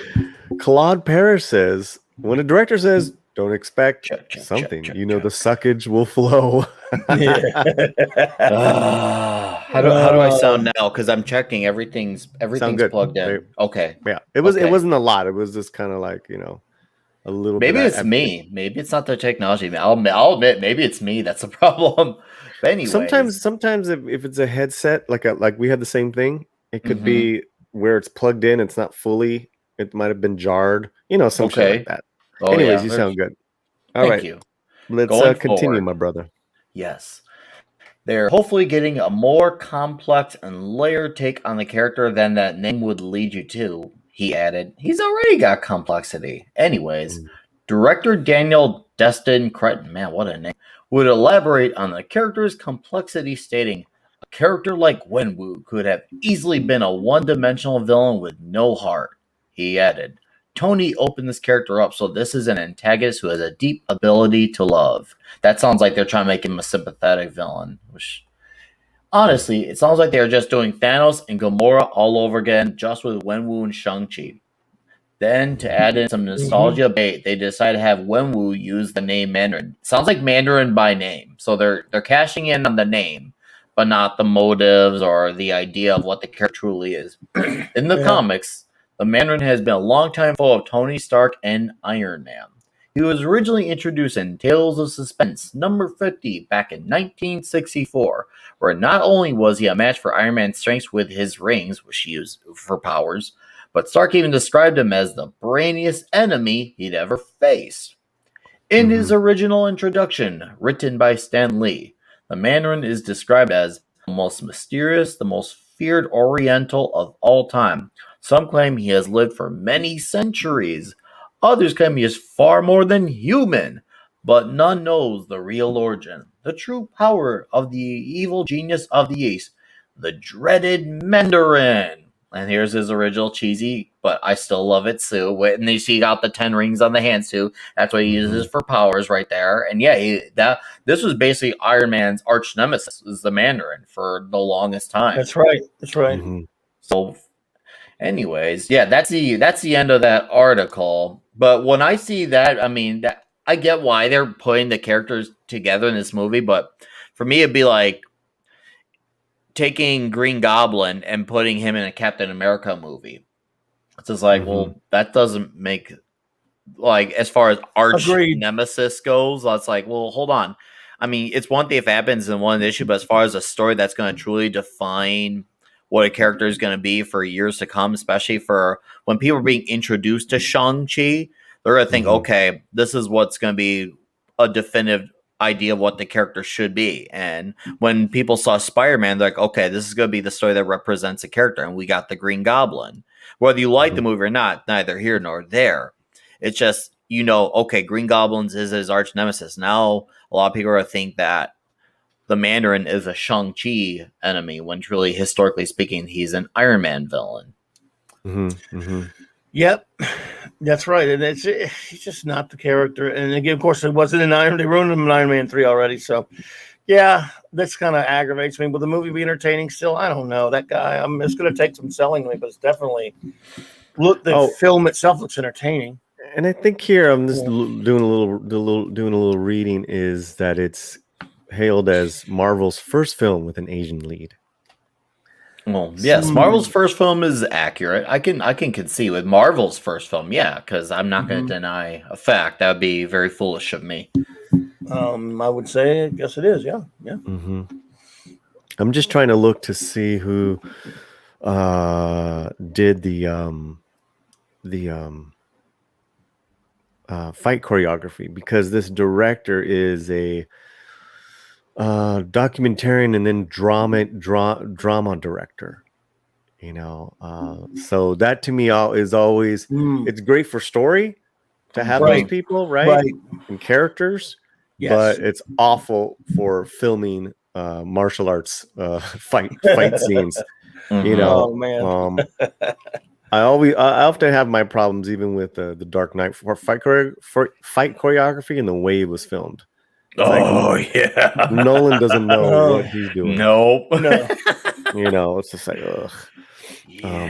Claude Parrish says, when a director says, don't expect something, you know the suckage will flow. How do I sound now? Because I'm checking everything's good. plugged in. Okay. Yeah, it wasn't a lot. It was just kind of like, a little maybe bit. It's me. Maybe it's not the technology. I'll admit maybe it's me that's the problem. But anyways, sometimes if it's a headset, like we had the same thing, it could be where it's plugged in. It's not fully. It might have been jarred. Some shit like that. Oh, Anyways, yeah, you sound good. Thank you. Let's continue, my brother. Yes. They're hopefully getting a more complex and layered take on the character than that name would lead you to, he added. He's already got complexity. Anyways, director Daniel Destin Cretton, man, what a name, would elaborate on the character's complexity, stating, a character like Wenwu could have easily been a one-dimensional villain with no heart. He added, Tony opened this character up, so this is an antagonist who has a deep ability to love. That sounds like they're trying to make him a sympathetic villain, which, honestly, it sounds like they're just doing Thanos and Gamora all over again, just with Wenwu and Shang-Chi. Then, to add in some nostalgia bait, they decided to have Wenwu use the name Mandarin. Sounds like Mandarin by name, so they're cashing in on the name, but not the motives or the idea of what the character truly is. In the comics, the Mandarin has been a long-time foe of Tony Stark and Iron Man. He was originally introduced in Tales of Suspense number 50 back in 1964, where not only was he a match for Iron Man's strengths with his rings, which he used for powers, but Stark even described him as the brainiest enemy he'd ever faced. In his original introduction, written by Stan Lee, the Mandarin is described as the most mysterious, the most feared Oriental of all time. Some claim he has lived for many centuries. Others claim he is far more than human. But none knows the real origin, the true power of the evil genius of the East, the dreaded Mandarin. And here's his original cheesy, but I still love it too. And you see he got the 10 rings on the hands too. That's what he uses for powers right there. And yeah, this was basically Iron Man's arch nemesis, is the Mandarin for the longest time. That's right. So anyways, yeah, that's the end of that article. But when I see that, I mean, I get why they're putting the characters together in this movie, but for me it'd be like taking Green Goblin and putting him in a Captain America movie. It's just like, well, that doesn't make, like, as far as arch nemesis goes, it's like, well, hold on. I mean, it's one thing if it happens in one issue, but as far as a story that's going to truly define what a character is going to be for years to come, especially for when people are being introduced to Shang-Chi, they're going to think, okay, this is what's going to be a definitive idea of what the character should be. And when people saw Spider-Man, they're like, okay, this is going to be the story that represents a character. And we got the Green Goblin. Whether you like the movie or not, neither here nor there. It's just, okay, Green Goblin is his arch nemesis. Now, a lot of people are think that the Mandarin is a Shang-Chi enemy, when truly, historically speaking, he's an Iron Man villain. Yep, that's right. And he's just not the character. And again, of course, it wasn't in Iron. They ruined him in Iron Man 3 already. So, yeah, this kind of aggravates me. Will the movie be entertaining still? I don't know. That guy, it's going to take some selling to me, but it's definitely the film itself looks entertaining. And I think here I'm just doing a little reading, is that it's hailed as Marvel's first film with an Asian lead. Well, yes, Marvel's first film is accurate. I can concede with Marvel's first film, yeah, because I'm not going to deny a fact. That would be very foolish of me. I would say, I guess it is. Yeah. I'm just trying to look to see who did the fight choreography, because this director is a documentarian and then drama director. So that to me is always it's great for story to have those people, right? And characters, but it's awful for filming martial arts fight scenes. Oh man. I often have my problems even with the Dark Knight for fight choreography and the way it was filmed. It's yeah, Nolan doesn't know what he's doing. Nope. No. It's just like ugh.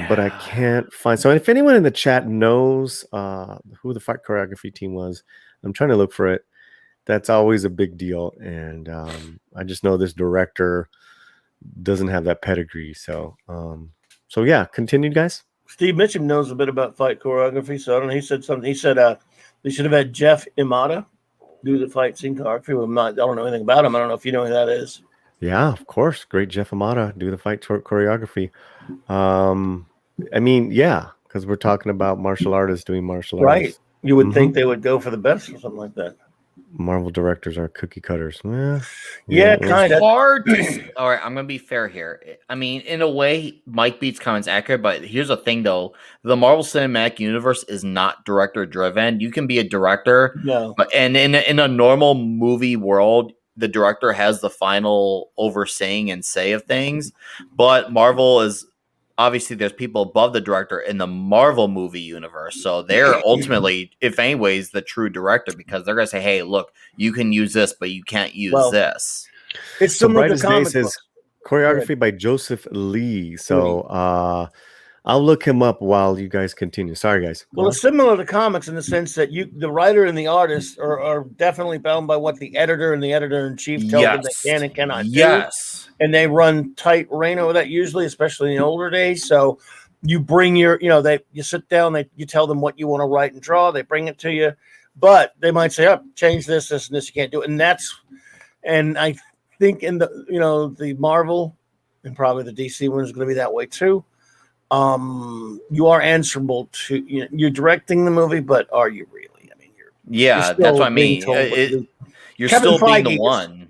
But I can't find. So if anyone in the chat knows who the fight choreography team was, I'm trying to look for it. That's always a big deal, and I just know this director doesn't have that pedigree. So yeah, continue, guys. Steve Mitchum knows a bit about fight choreography, so I don't know. He said something. He said they should have had Jeff Imada do the fight scene choreography. I don't know anything about him. I don't know if you know who that is. Yeah, of course. Great Jeff Imada do the fight choreography. I mean, yeah, because we're talking about martial artists doing martial arts. Right. You would think they would go for the best or something like that. Marvel directors are cookie cutters. Yeah, kind of. Hard to all right, I'm gonna be fair here. I mean, in a way, Mike Beats' comments accurate, but here's the thing though. The Marvel Cinematic Universe is not director driven. You can be a director, but in a normal movie world, the director has the final overseeing and say of things. But Marvel is obviously there's people above the director in the Marvel movie universe. So they're ultimately, if anyways, the true director, because they're going to say, hey, look, you can use this, but you can't use this. It's similar to comic books. Choreography by Joseph Lee. So I'll look him up while you guys continue. Sorry, guys. Well, it's similar to comics in the sense that the writer and the artist are definitely bound by what the editor and the editor-in-chief tell them they can and cannot do. And they run tight rein over that usually, especially in the older days. So you bring you sit down, you tell them what you want to write and draw. They bring it to you, but they might say, "Oh, change this, and this. You can't do it." And I think in the Marvel and probably the DC one is going to be that way too. You are answerable to you're directing the movie, but are you really? I mean, that's what I mean. You're still being the one.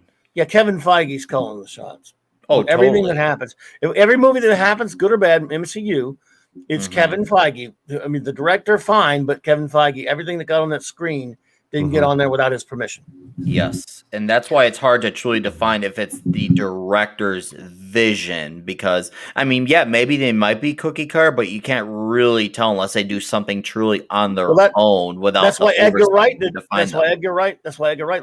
Kevin Feige's calling the shots. Oh, everything that happens, every movie that happens, good or bad, MCU, it's Kevin Feige. I mean, the director, fine, but Kevin Feige, everything that got on that screen didn't get on there without his permission. Yes, and that's why it's hard to truly define if it's the director's vision, because I mean, yeah, maybe they might be cookie cutter, but you can't really tell unless they do something truly on their own without. That's why Edgar Wright did. That's why Edgar Wright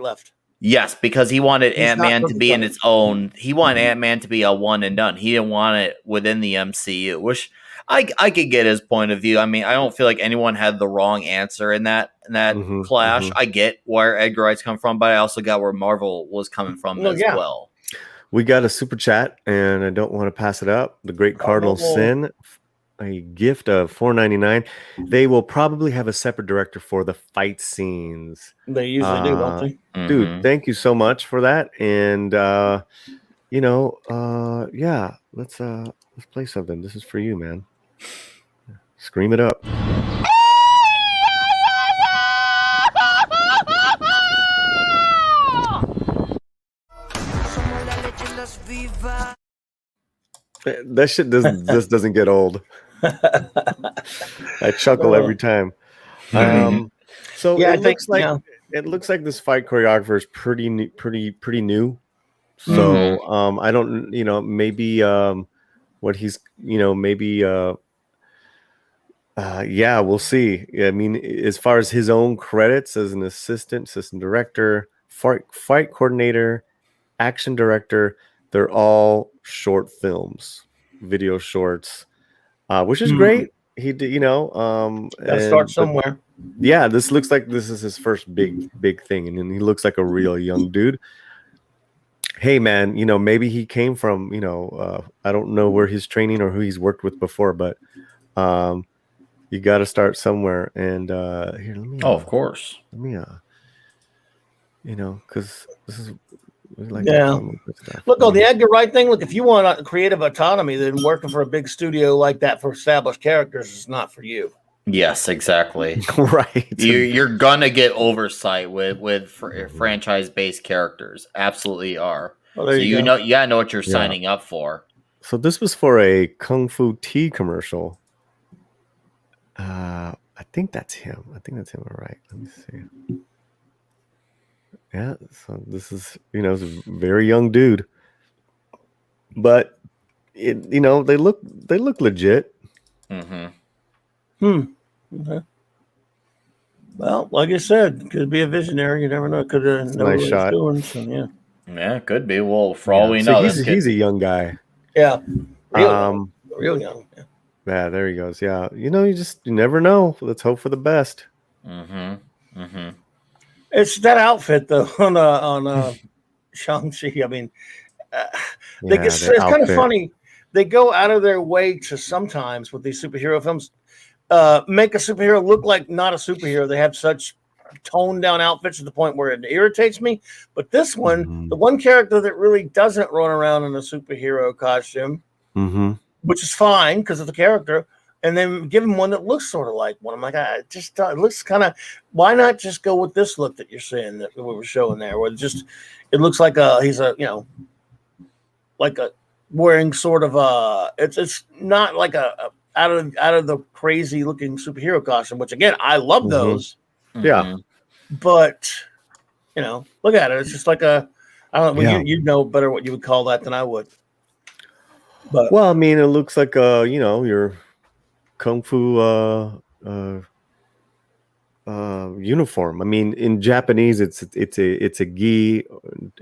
left. Yes, because he wanted Ant-Man to be in its own. He wanted Ant-Man to be a one and done. He didn't want it within the MCU, which I could get his point of view. I mean, I don't feel like anyone had the wrong answer in that clash. I get where Edgar Wright's come from, but I also got where Marvel was coming from as well. We got a super chat, and I don't want to pass it up. The Great Cardinal Sin, a gift of $4.99. They will probably have a separate director for the fight scenes. They usually do, don't they? Dude, thank you so much for that. And let's play something. This is for you, man. Scream it up. That shit doesn't get old. I chuckle every time. So it looks like this fight choreographer is pretty new. So I don't, maybe what he's, maybe we'll see. I mean, as far as his own credits as an assistant director, fight coordinator, action director, they're all short films, video shorts, which is great. He did, gotta start somewhere. Yeah, this looks like this is his first big thing, and he looks like a real young dude. hey man, maybe he came from, I don't know where his training or who he's worked with before, but you got to start somewhere. And here, let me. Of course. Let me. Because this is we like Yeah. the comic book stuff. Look, on the Edgar Wright thing, look, if you want creative autonomy, then working for a big studio like that for established characters is not for you. Yes, exactly. Right. You're gonna get oversight with franchise-based characters. Absolutely are. Well, So there you go. you gotta know what you're signing up for. So this was for a Kung Fu Tea commercial. I think that's him. All right. Let me see. Yeah. So this is, it's a very young dude, but they look legit. Mm-hmm. Okay. Well, like I said, could be a visionary. You never know. Could have know Nice what shot. he's doing. So yeah. Yeah, could be. Well, for all we So know, he's a young guy. Yeah. Real young. Yeah. Yeah, there he goes. Yeah. You never know. Let's hope for the best. Mm-hmm. Mm-hmm. It's that outfit though on Shang-Chi. I mean, it's kind of funny. They go out of their way to sometimes with these superhero films make a superhero look like not a superhero. They have such toned down outfits to the point where it irritates me. But this one, the one character that really doesn't run around in a superhero costume, which is fine because of the character, and then give him one that looks sort of like one. I'm like, it looks kind of. Why not just go with this look that you're saying that we were showing there, where it looks like he's like a wearing sort of it's not like a out of the crazy looking superhero costume, which again I love those. Yeah, but look at it. It's just like I don't know. Well, you know better what you would call that than I would. But well, I mean, it looks like your kung fu uniform. I mean, in Japanese, it's a gi.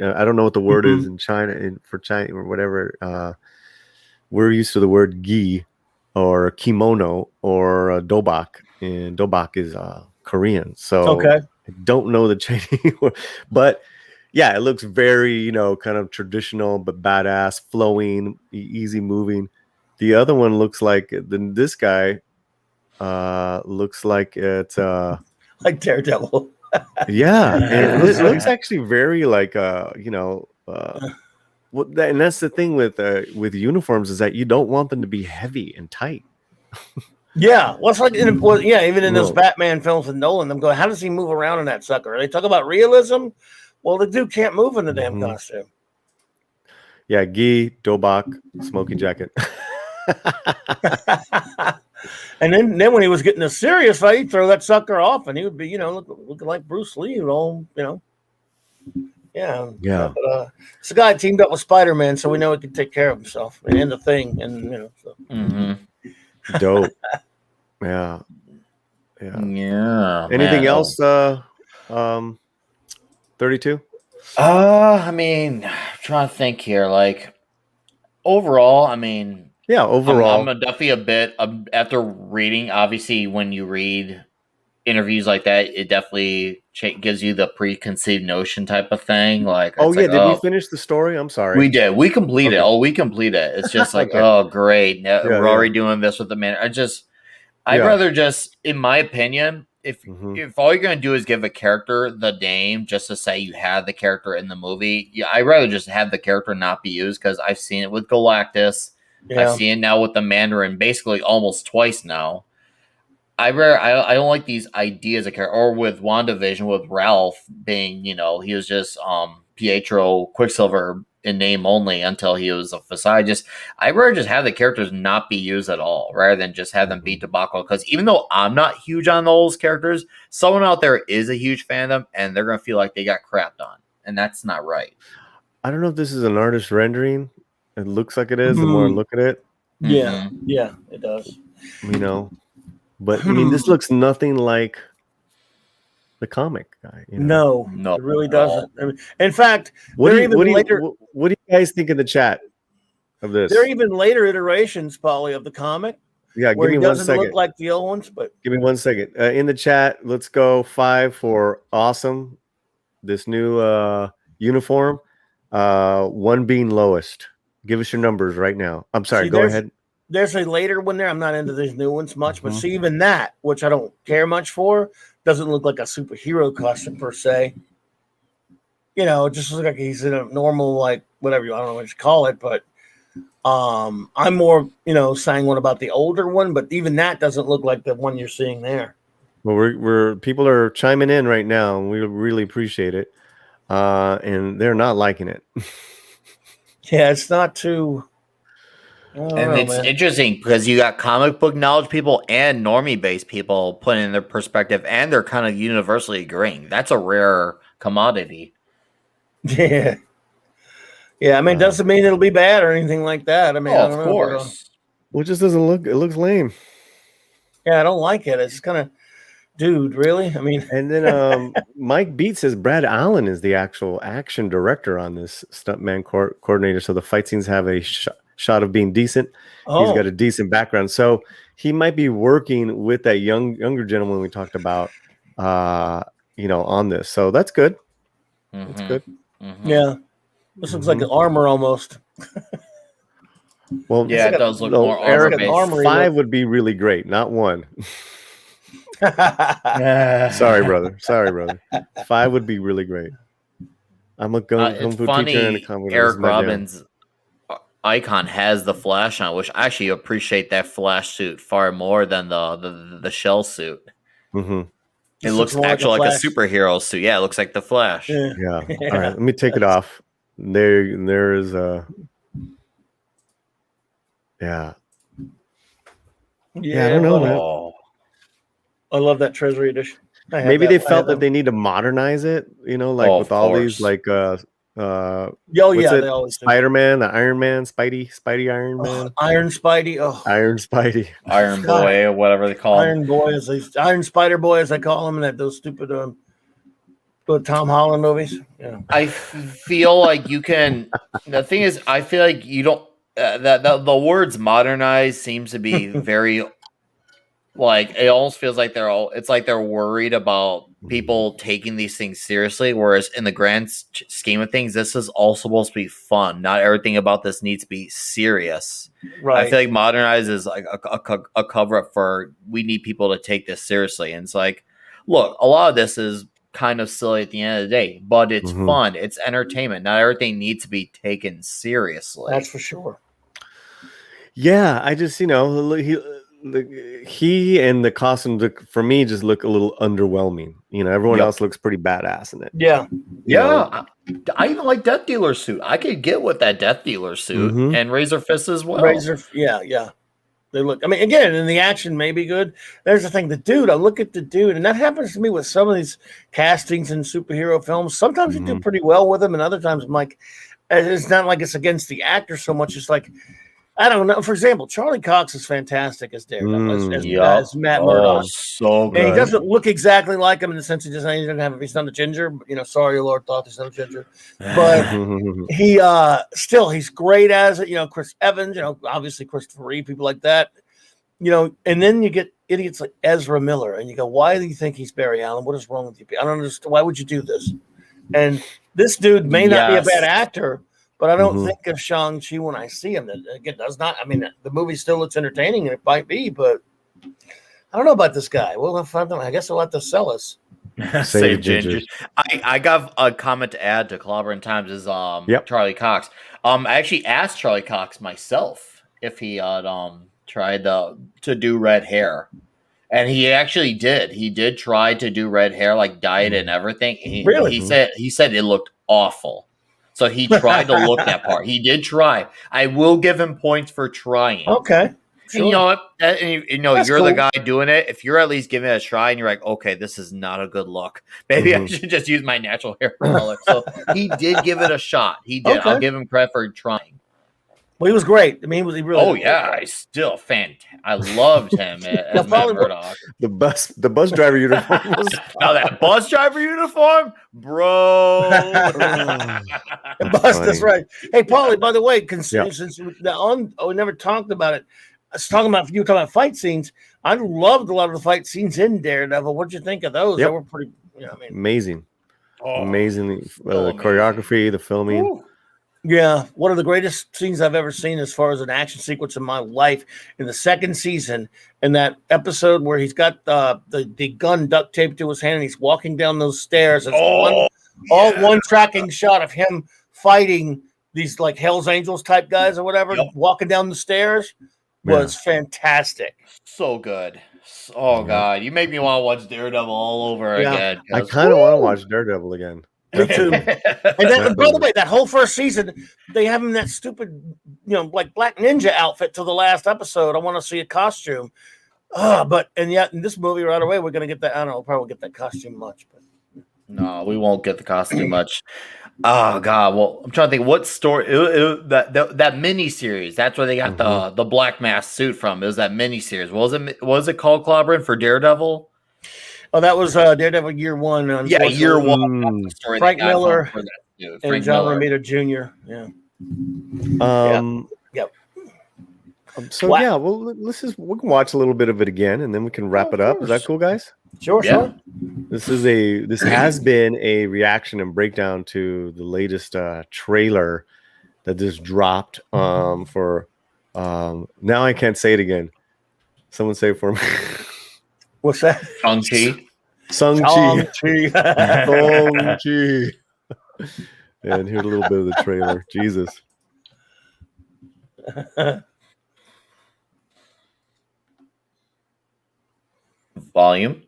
I don't know what the word is in China for China or whatever. We're used to the word gi or kimono or dobak, and dobak is Korean. So I don't know the Chinese word, but yeah, it looks very kind of traditional but badass, flowing, easy moving. The other one looks like this guy looks like it's like Daredevil. Yeah, and it looks actually very like and that's the thing with uniforms is that you don't want them to be heavy and tight. Yeah, well, it's like even in those Batman films with Nolan, I'm going, how does he move around in that sucker? They talk about realism. Well, the dude can't move in the damn costume. Yeah, gi, dobak, smoking jacket. And then when he was getting a serious fight, he'd throw that sucker off, and he would be, looking like Bruce Lee, Yeah. But, it's a guy teamed up with Spider-Man, so we know he can take care of himself and the Thing, and So. Dope. Yeah. Anything else? 32. I mean, I'm trying to think here. Like overall, I mean. Yeah, overall, I'm definitely a bit after reading. Obviously, when you read interviews like that, it definitely gives you the preconceived notion type of thing. Like, did we finish the story? I'm sorry, we did. We completed it. We completed it. It's just like, oh, great, we're already doing this with the man. I'd rather just, in my opinion, if all you're gonna do is give a character the name just to say you had the character in the movie, I'd rather just have the character not be used because I've seen it with Galactus. Yeah. I've seen it now with the Mandarin basically almost twice now. I don't like these ideas of character, or with WandaVision with Ralph being, he was just Pietro Quicksilver in name only until he was a facade. I'd rather just have the characters not be used at all rather than just have them beat debacle. Because even though I'm not huge on those characters, someone out there is a huge fan of them and they're gonna feel like they got crapped on. And that's not right. I don't know if this is an artist rendering. It looks like it is the more I look at it. Yeah, it does. But I mean, this looks nothing like the comic guy. No, it really doesn't. I mean, in fact, what do you guys think in the chat of this? There are even later iterations, Polly, of the comic. Yeah, where give me he doesn't 1 second. look like the old ones, but give me 1 second. In the chat, let's go 5 for awesome. This new uniform. one being lowest. Give us your numbers right now. I'm sorry. Go ahead. There's a later one there. I'm not into these new ones much, but see, even that, which I don't care much for, doesn't look like a superhero costume per se. You know, it just looks like he's in a normal, like, whatever I don't know what you call it, but I'm more, sanguine about the older one, but even that doesn't look like the one you're seeing there. Well, we're people are chiming in right now, and we really appreciate it. And they're not liking it. Yeah, it's not too. It's interesting because you got comic book knowledge people and normie-based people putting in their perspective, and they're kind of universally agreeing. That's a rare commodity. Yeah. Yeah, I mean, it doesn't mean it'll be bad or anything like that. I mean, I don't of know, course. Well, it just doesn't look. It looks lame. Yeah, I don't like it. It's kind of, dude, really? I mean, and then Mike Beat says Brad Allen is the actual action director on this stuntman coordinator. So the fight scenes have a shot of being decent. He's got a decent background, so he might be working with that younger gentleman we talked about, on this. So that's good. That's good. Yeah, this looks like an armor almost. Well, yeah, it does look more Eric, armor-based. 5 would be really great, not 1. Sorry, brother. 5 would be really great. I'm a kung fu teacher and a comic. Eric Robbins' icon has the Flash on, which I actually appreciate that Flash suit far more than the shell suit. Mm-hmm. It looks actually like a superhero suit. Yeah, it looks like the Flash. Yeah. All right, let me take it off. There is a. Yeah. Yeah, I don't know, man. I love that Treasury edition. Maybe they felt that they need to modernize it, with all these like they always Spider-Man, the Iron Man, Spidey Iron Man. Iron Spidey. Iron Spidey. Iron Boy, or whatever they call him. Iron Boy, Iron Spider Boy, as I call him, and those stupid Tom Holland movies. Yeah. I feel like you can. The thing is, I feel like you don't. The words modernize seems to be very. Like it almost feels like it's like they're worried about people taking these things seriously, whereas in the grand scheme of things, this is all supposed to be fun. Not everything about this needs to be serious. Right. I feel like modernize is like a cover up for we need people to take this seriously. And it's like, look, a lot of this is kind of silly at the end of the day, but it's fun. It's entertainment. Not everything needs to be taken seriously. That's for sure. Yeah, I just he and the costumes for me just look a little underwhelming. Everyone else looks pretty badass in it. Yeah. I even like Death Dealer's suit. I could get with that Death Dealer suit and Razor Fist as well. Yeah. They look. I mean, again, in the action may be good. There's the thing. The dude. I look at the dude, and that happens to me with some of these castings in superhero films. Sometimes you do pretty well with them, and other times I'm like, it's not like it's against the actor so much. It's like. I don't know. For example, Charlie Cox is fantastic as Daredevil, as Matt Murdock. So good. And he doesn't look exactly like him in the sense he's not a ginger. Sorry, Lord thought he's not a ginger, but he he's great as it. Chris Evans, obviously Christopher Reeve, people like that. And then you get idiots like Ezra Miller, and you go, why do you think he's Barry Allen? What is wrong with you? I don't understand. Why would you do this? And this dude may not be a bad actor. But I don't think of Shang-Chi when I see him. Again, does not. I mean, the movie still looks entertaining, and it might be, but I don't know about this guy. Well, I guess he'll have to sell us. Save ginger. I got a comment to add to Clobberin Times is Charlie Cox. I actually asked Charlie Cox myself if he had tried to do red hair. And he actually did. He did try to do red hair, like dye it and everything. Really? He said it looked awful. So he tried to look that part. He did try. I will give him points for trying. Okay. Sure. And you know what? That's you're cool. The guy doing it. If you're at least giving it a try and you're like, okay, this is not a good look. Maybe I should just use my natural hair color. So he did give it a shot. He did. Okay. I'll give him credit for trying. Well, he was great. I mean, he really. Oh yeah, he's still fantastic. I loved him as Matt Murdock. The bus driver uniform was now that bus driver uniform, bro. That's right. Hey, Paulie. By the way, since we never talked about it. I was talking about fight scenes. I loved a lot of the fight scenes in Daredevil. What'd you think of those? They were pretty. Amazing. Amazing choreography, the filming. Yeah, one of the greatest scenes I've ever seen as far as an action sequence in my life in the second season, in that episode where he's got the gun duct taped to his hand and he's walking down those stairs. It's all one tracking shot of him fighting these like Hell's Angels type guys or whatever, walking down the stairs was fantastic. So good. Oh God, you make me want to watch Daredevil all over again. I kind of want to watch Daredevil again. Me too. And then, by the way, that whole first season, they have him in that stupid, like Black Ninja outfit to the last episode. I want to see a costume. And yet in this movie right away, we're gonna get that. I don't know, we'll probably get that costume much, but no, we won't get the costume much. Oh God, well, I'm trying to think what story that mini series. That's where they got the black mask suit from. It was that mini series. What was it called, Clobberin, for Daredevil? Oh, that was Daredevil Year One. Yeah, Year One. Frank Miller and John Romita Jr. Yeah. Yep. So we can watch a little bit of it again, and then we can wrap it up. Is that cool, guys? Sure. This has been a reaction and breakdown to the latest trailer that just dropped for now I can't say it again. Someone say it for me. What's that? Shang-Chi. Shang-Chi. And here's a little bit of the trailer. Jesus. Volume.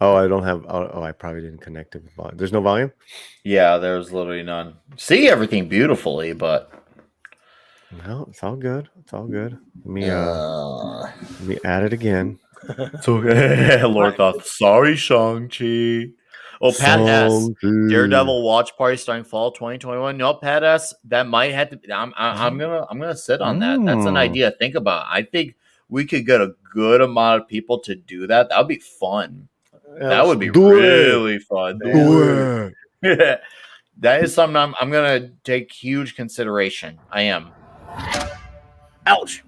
Oh, I don't have. I probably didn't connect it with volume. There's no volume? Yeah, there's literally none. See everything beautifully, but no, it's all good. It's all good. Let me add it again. So, Lord thought, sorry, Shang-Chi. Oh, Pat S. Daredevil watch party starting fall 2021. No, Pat S. That might have to. I'm gonna sit on that. That's an idea to think about. I think we could get a good amount of people to do that. That would be fun. That would be really fun. Do it. That is something I'm gonna take huge consideration. I am. Ouch.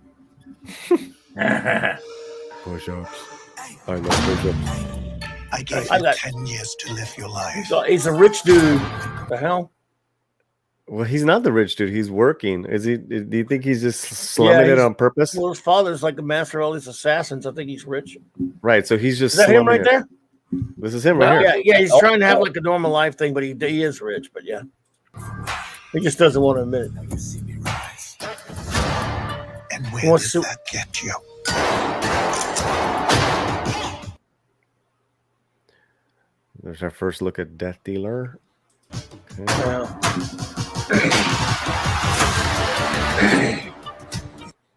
Push-ups. I love push-ups. I gave you 10 years to live your life. He's a rich dude. The hell? Well, he's not the rich dude. He's working. Is he? Do you think he's just slumming it on purpose? Well, his father's like the master of all these assassins. I think he's rich. Right. So he's just. Is that him right there? This is him right here. Yeah. He's trying to have like a normal life thing, but he is rich. But yeah, he just doesn't want to admit it. You see me rise. And where does that get you? There's our first look at Death Dealer. Okay.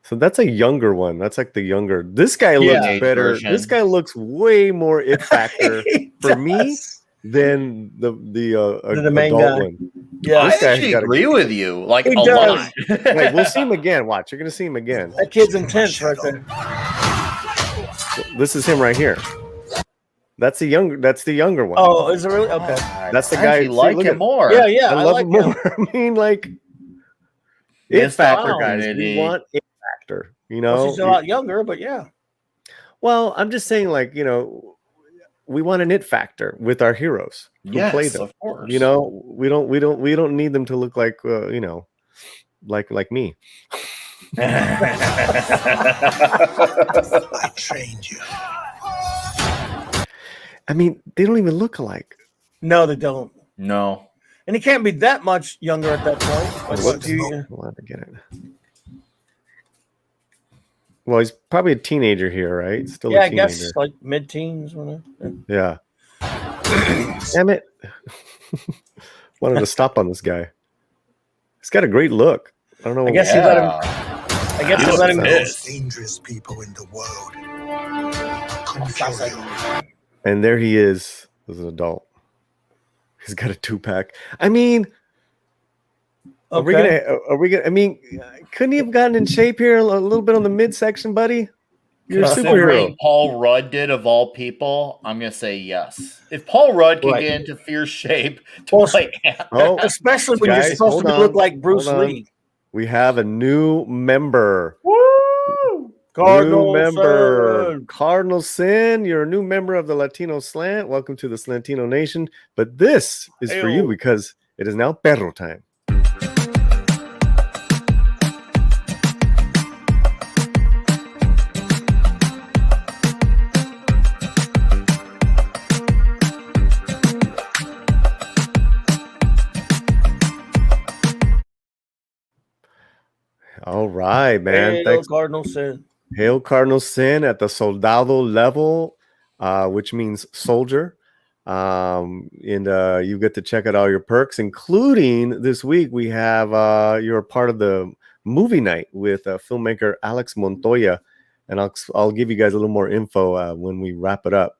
So that's a younger one. That's like the younger. This guy looks better. Version. This guy looks way more it factor for me than the main adult guy. One. Yeah, I actually agree with you. Like a lot. Wait, we'll see him again. Watch, you're gonna see him again. That kid's intense right there. This is him right here. That's the younger one. Oh, is it really? Okay. That's the guy. You like him more. Yeah. I love him more. I mean, like it factor guys. We want it factor. You know, well, she's a lot younger, but yeah. Well, I'm just saying, like, we want an it factor with our heroes who play them. Of course. We don't need them to look like like me. I trained you. I mean, they don't even look alike. No, they don't. No. And he can't be that much younger at that point. We'll have to get it. Well, he's probably a teenager here, right? Still a teenager. I guess like mid-teens. Yeah. Damn it. Wanted to stop on this guy. He's got a great look. I don't know. I guess he let him. I guess he let him. The most dangerous people in the world. And there he is as an adult. He's got a 2-pack. I mean, are we gonna? I mean, couldn't he have gotten in shape here a little bit on the midsection, buddy? You're a superhero. Paul Rudd did of all people. I'm gonna say yes. If Paul Rudd can get into fierce shape to play, especially when you're supposed to look like Bruce Lee. We have a new member. Woo! Cardinal Sin. You're a new member of the Latino Slant. Welcome to the Slantino Nation. But this is for you because it is now perro time. All right, man. Hail Thanks. Cardinal Sin. Hail Cardinal Sin at the soldado level, which means soldier. And you get to check out all your perks, including this week we have you're a part of the movie night with filmmaker Alex Montoya, and I'll give you guys a little more info when we wrap it up.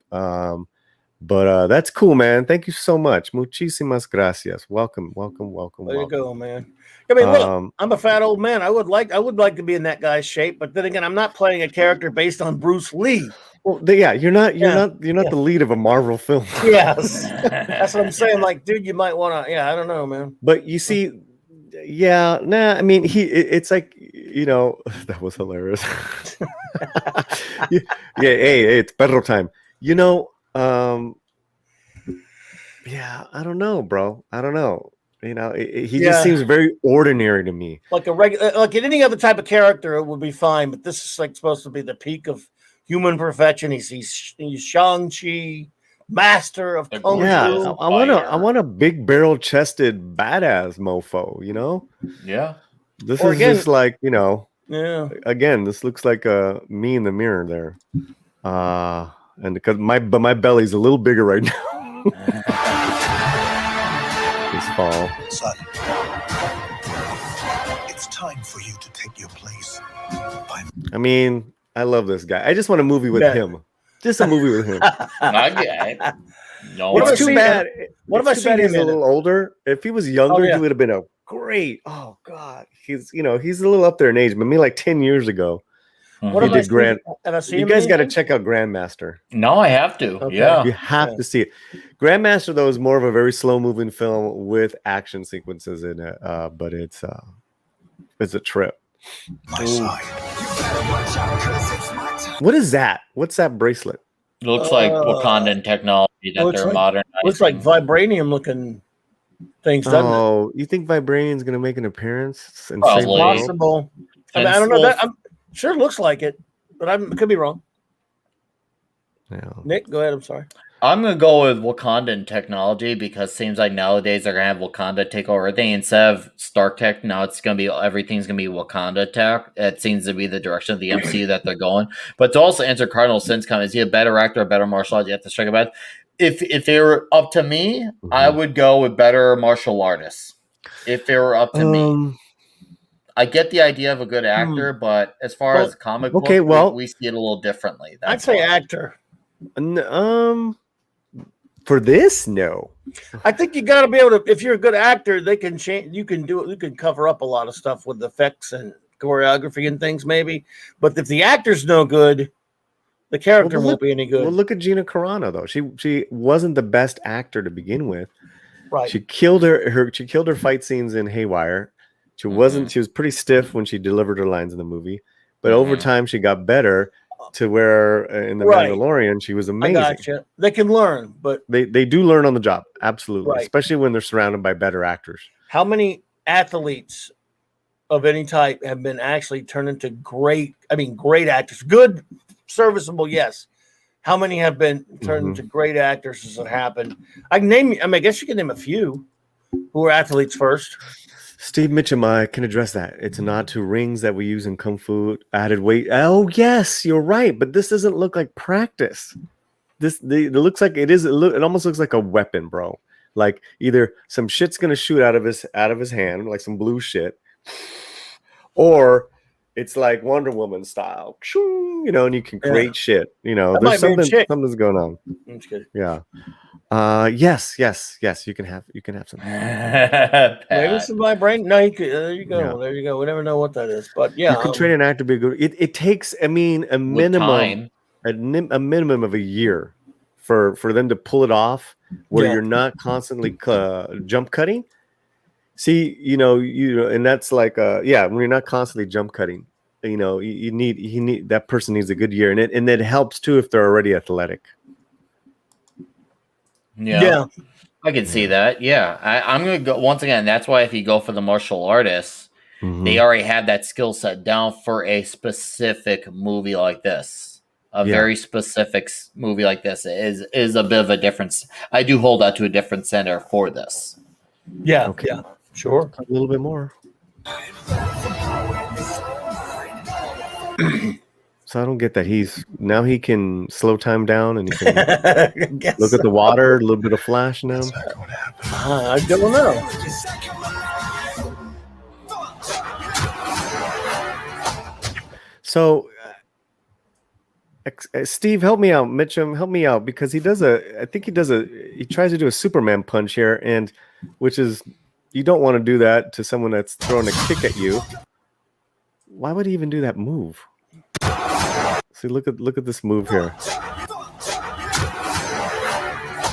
But that's cool, man. Thank you so much. Muchísimas gracias. Welcome. There you go, man. I mean, look, I'm a fat old man. I would like to be in that guy's shape, but then again, I'm not playing a character based on Bruce Lee. Well, you're not the lead of a Marvel film. Yes, that's what I'm saying. Like, dude, you might want to. Yeah, I don't know, man. But you see, yeah, nah. I mean, it's like, that was hilarious. Hey, it's perro time. Yeah, I don't know, bro. I don't know. He just seems very ordinary to me. Like like in any other type of character, it would be fine. But this is like supposed to be the peak of human perfection. He's Shang-Chi, master of kung fu. Yeah, I want a big barrel chested badass mofo. Yeah. This is just like Yeah. Again, this looks like me in the mirror there. And because my belly's a little bigger right now. This fall. Son, it's time for you to take your place. I mean, I love this guy. I just want a movie with him. Just a movie with him. No, it's too bad. What if I seen him he's a little older? If he was younger, he would have been a great. Oh God, he's a little up there in age, but maybe like 10 years ago. What he did Grand. You guys got to check out Grandmaster. No, I have to. Okay. Yeah, you have to see it. Grandmaster, though, is more of a very slow-moving film with action sequences in it, but it's a trip. My side. What is that? What's that bracelet? It looks like Wakandan technology that they're modernizing. Looks like vibranium-looking things. Oh, you think Vibranium's going to make an appearance? Possible. I don't know. That sure looks like it, but I could be wrong. Yeah. Nick, go ahead. I'm sorry. I'm gonna go with Wakandan technology because it seems like nowadays they're gonna have Wakanda take over everything instead of Stark tech. Now it's gonna be everything's gonna be Wakanda tech. It seems to be the direction of the MCU that they're going. But to also answer Cardinal Sin's comment, is he a better actor, a better martial artist? You have to strike about. If it were up to me, I would go with better martial artists. If it were up to me. I get the idea of a good actor, but as far as comic book, we see it a little differently. I'd say actor. For this, no. I think you got to be able to. If you're a good actor, they can change. You can do it. You can cover up a lot of stuff with effects and choreography and things, maybe. But if the actor's no good, the character won't be any good. Well, look at Gina Carano though. She wasn't the best actor to begin with. Right. She killed her fight scenes in Haywire. She wasn't. She was pretty stiff when she delivered her lines in the movie, but over time she got better to where in the Mandalorian she was amazing. I gotcha. They can learn, but they do learn on the job, absolutely, especially when they're surrounded by better actors. How many athletes of any type have been actually turned into great actors? Good, serviceable, yes. How many have been turned into great actors? As it happened? I guess you can name a few who were athletes first. Steve Mitchum can address that. It's a nod to rings that we use in Kung Fu, added weight. Oh, yes, you're right. But this doesn't look like practice. It looks like it is. It almost looks like a weapon, bro. Like either some shit's going to shoot out of his hand, like some blue shit, or it's like Wonder Woman style, and you can create shit. There's something's going on. I'm just kidding. Yeah. Yes. You can have some. Maybe it's in my brain. No, you could. There you go. Yeah. There you go. We never know what that is, but yeah, you can train an actor to be good. It takes, a minimum of a year for them to pull it off, where you're not constantly jump cutting. See, and that's like, when you're not constantly jump cutting, you need that person needs a good year, and it helps too if they're already athletic. Yeah, I can see that. Yeah, I'm going to go once again. That's why if you go for the martial artists, they already have that skill set down for a specific movie like this. Very specific movie like this is a bit of a difference. I do hold out to a different center for this. Yeah. Okay. Yeah. Sure. A little bit more. So I don't get that. He can slow time down and he can I guess look at the water, a little bit of flash now. I don't know. So, Steve, help me out. Mitchum, help me out because he tries to do a Superman punch here, and which is you don't want to do that to someone that's throwing a kick at you. Why would he even do that move? See, look at this move here.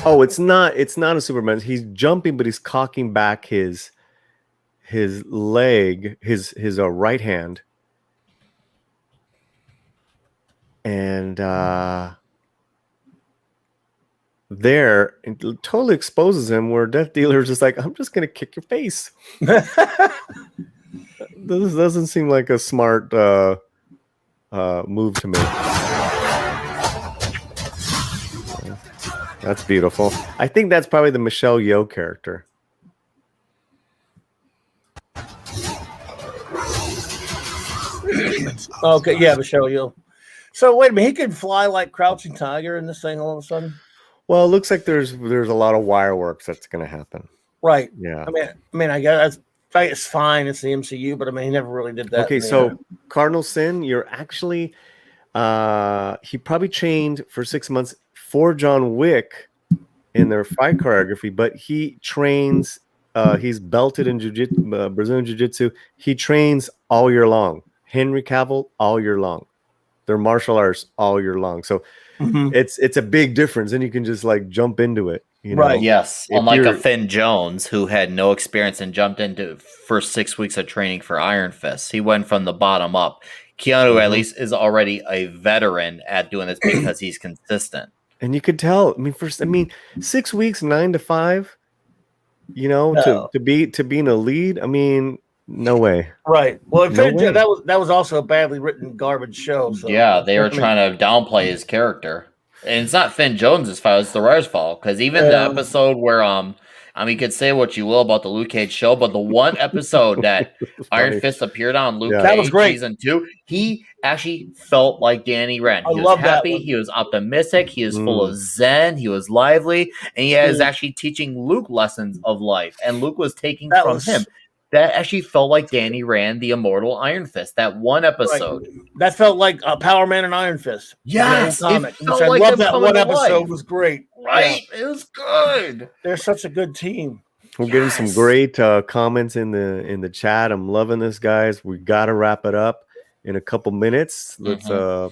Oh, it's not a Superman. He's jumping, but he's cocking back his leg, his right hand. And there, it totally exposes him where Death Dealer is just like, I'm just going to kick your face. This doesn't seem like a smart move to make. That's beautiful. I think that's probably the Michelle Yeoh character. Okay, yeah, Michelle Yeoh. So wait a minute, he could fly like Crouching Tiger in this thing all of a sudden? Well, it looks like there's a lot of wire works that's going to happen. Right. Yeah. I mean, I guess it's fine. It's the MCU, but I mean, he never really did that. Okay, so Cardinal Sin, you're actually he probably trained for 6 months for John Wick in their fight choreography, but he trains. He's belted in Brazilian jiu-jitsu. He trains all year long. Henry Cavill all year long. They're martial arts all year long. So it's a big difference, and you can just like jump into it. You know? Right. Yes. Unlike a Finn Jones who had no experience and jumped into first 6 weeks of training for Iron Fist. He went from the bottom up. Keanu at least is already a veteran at doing this because he's consistent. And you could tell. 6 weeks, 9 to 5. You know, to be in a lead. I mean, no way. Right. Well, that was also a badly written garbage show. So. Yeah, they were trying to downplay his character, and it's not Finn Jones's fault; it's the writer's fault. Because even the episode where you could say what you will about the Luke Cage show, but the one episode that Iron Fist appeared on Luke Cage was great. season 2, he actually felt like Danny Rand. He was happy, he was optimistic, he was full of zen, he was lively, and he was actually teaching Luke lessons of life, and Luke was taking from him. That actually felt like Danny Rand, the immortal Iron Fist. That one episode. Right. That felt like Power Man and Iron Fist. Yes. I love that one episode. Was great. Right. Yeah. It was good. They're such a good team. We're getting some great comments in the chat. I'm loving this, guys. We got to wrap it up in a couple minutes. Let's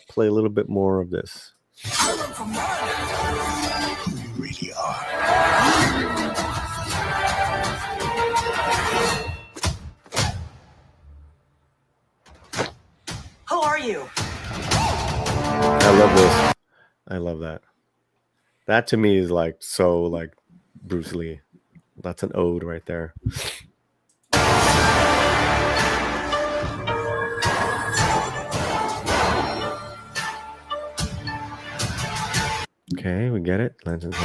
play a little bit more of this. You really are. Who are you? I love this. I love that. That to me is like so like Bruce Lee. That's an ode right there. Okay, we get it. Legends of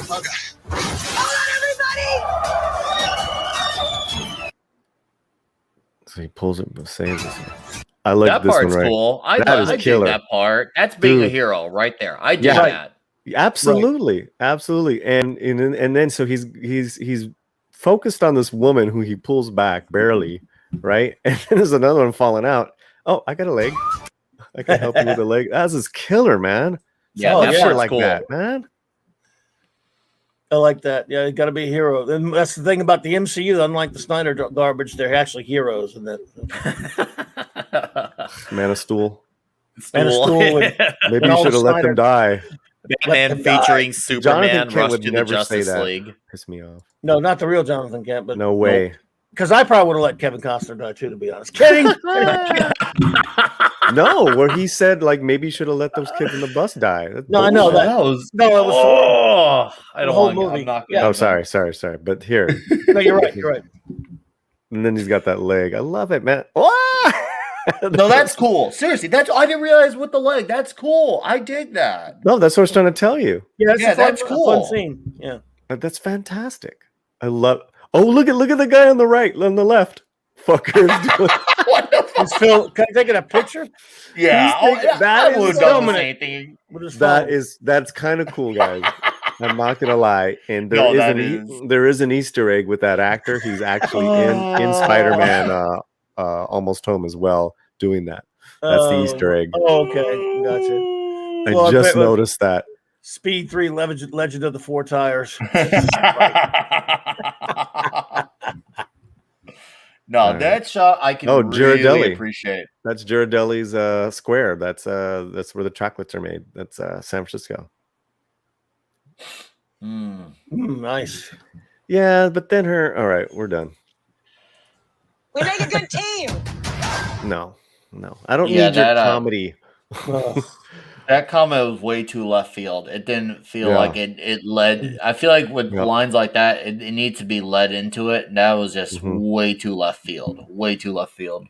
Hold on, everybody! So he pulls it and saves us. I like that this part's one, right? cool. I dig that part. That's being a hero right there. I dig that. Absolutely, absolutely. And then so he's focused on this woman who he pulls back barely, right? And then there's another one falling out. Oh, I got a leg. I can help you with a leg. That's his killer, man. Yeah, that part's like cool. that, man. I like that. Yeah, you got to be a hero. And that's the thing about the MCU. Unlike the Snyder garbage, they're actually heroes. And that Man of Steel. Man of Steel. Maybe you should have let them die. Batman featuring Superman Jonathan Kent rush to the Justice League. Piss me off. No, not the real Jonathan Kent, but no way. Because I probably would have let Kevin Costner die too, to be honest. Kidding. No, where he said like maybe you should have let those kids in the bus die. No, I know that. That was I don't want movie. Oh, sorry. But here. No, you're right. You're right. And then he's got that leg. I love it, man. No, that's cool. Seriously, I didn't realize with the leg. That's cool. I dig that. No, that's what I was trying to tell you. Yeah, that's cool. Fun scene. Yeah, that's fantastic. I love. Oh, look at the guy on the right, on the left. Fuckers. What the fuck? Is Phil taking a picture? Yeah, that I would is have done the filming same thing. With his phone? that's kind of cool, guys. I'm not gonna lie, and there No, is that an is. there is an Easter egg with that actor. He's actually in Spider-Man Almost Home as well, doing that. That's the Easter egg. Oh, okay, gotcha. I Well, just noticed that. Speed 3 Legend of the Four Tires. No, that shot I can really Ghirardelli. appreciate. That's Ghirardelli's square. That's where the chocolates are made. That's San Francisco. Nice. Yeah, but then all right, we're done. We make a good team. No. I don't need your comedy. That comment was way too left field. It didn't feel like it led. I feel like with lines like that, it needs to be led into it. And that was just way too left field. Way too left field.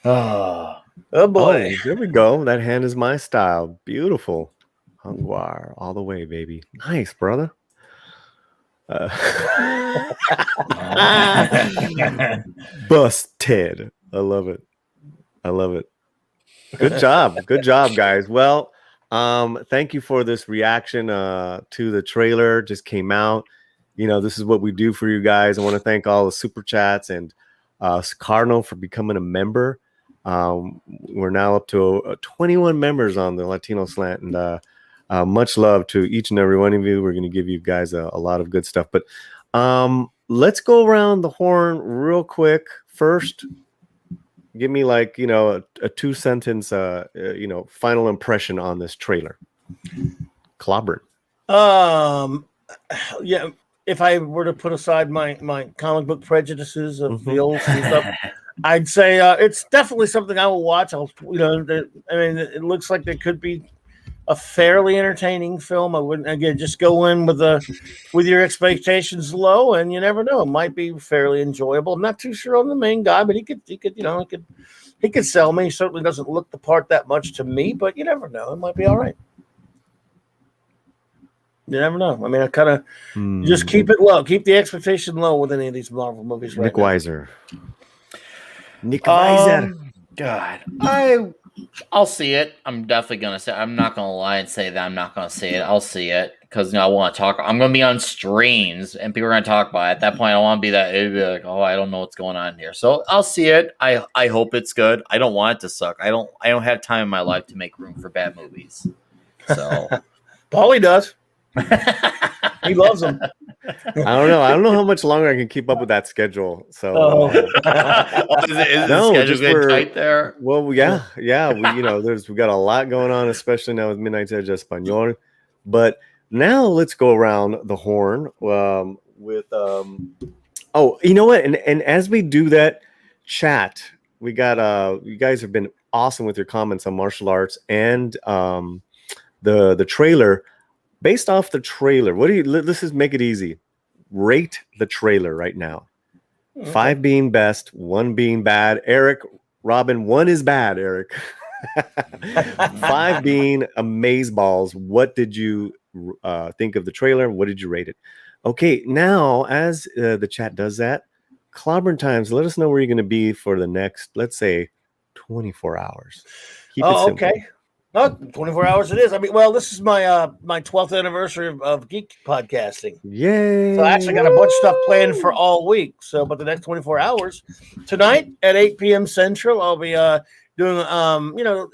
Oh boy. Oh, there we go. That hand is my style. Beautiful. Hungwar all the way, baby. Nice, brother. Busted. I love it. Good job, guys. Well, thank you for this reaction to the trailer. Just came out. This is what we do for you guys. I want to thank all the super chats and Cardinal for becoming a member. We're now up to 21 members on the Latino Slant, and much love to each and every one of you. We're going to give you guys a lot of good stuff, but let's go around the horn real quick. First, give me a 2-sentence final impression on this trailer. Clobberin. Yeah, if I were to put aside my comic book prejudices of the old stuff, I'd say it's definitely something I will watch. It looks like there could be a fairly entertaining film. I wouldn't just go in with your expectations low, and you never know. It might be fairly enjoyable. I'm not too sure on the main guy, but he could sell me. He certainly doesn't look the part that much to me, but you never know. It might be all right. You never know. I mean, I kind of just keep it low. Keep the expectation low with any of these Marvel movies right Nick now. Weiser. Nick Weiser. God, I'll see it. I'm definitely gonna say. I'm not gonna lie and say that I'm not gonna see it. I'll see it because I want to talk. I'm gonna be on streams and people are gonna talk about it. At that point, I want to be that. It'd be like, oh, I don't know what's going on here. So I'll see it. I hope it's good. I don't want it to suck. I don't have time in my life to make room for bad movies. So Paulie does. He loves them. I don't know how much longer I can keep up with that schedule. So is the schedule good tight there? Well, yeah. We got a lot going on, especially now with Midnight Edge Espanol. But now let's go around the horn with oh, you know what? And as we do that, chat, we got you guys have been awesome with your comments on martial arts and the trailer. Based off the trailer, let's just make it easy. Rate the trailer right now. 5 being best, 1 being bad. Eric, Robin, 1 is bad, Eric. 5 being amazeballs. What did you think of the trailer? What did you rate it? Okay, now as the chat does that, Clobberin Times, let us know where you're going to be for the next, let's say, 24 hours. Keep it simple. Okay. No, 24 hours it is. I mean, well, this is my my 12th anniversary of Geek podcasting. Yay. So I actually got a bunch of stuff planned for all week. So, but the next 24 hours, tonight at 8 p.m. Central, I'll be doing,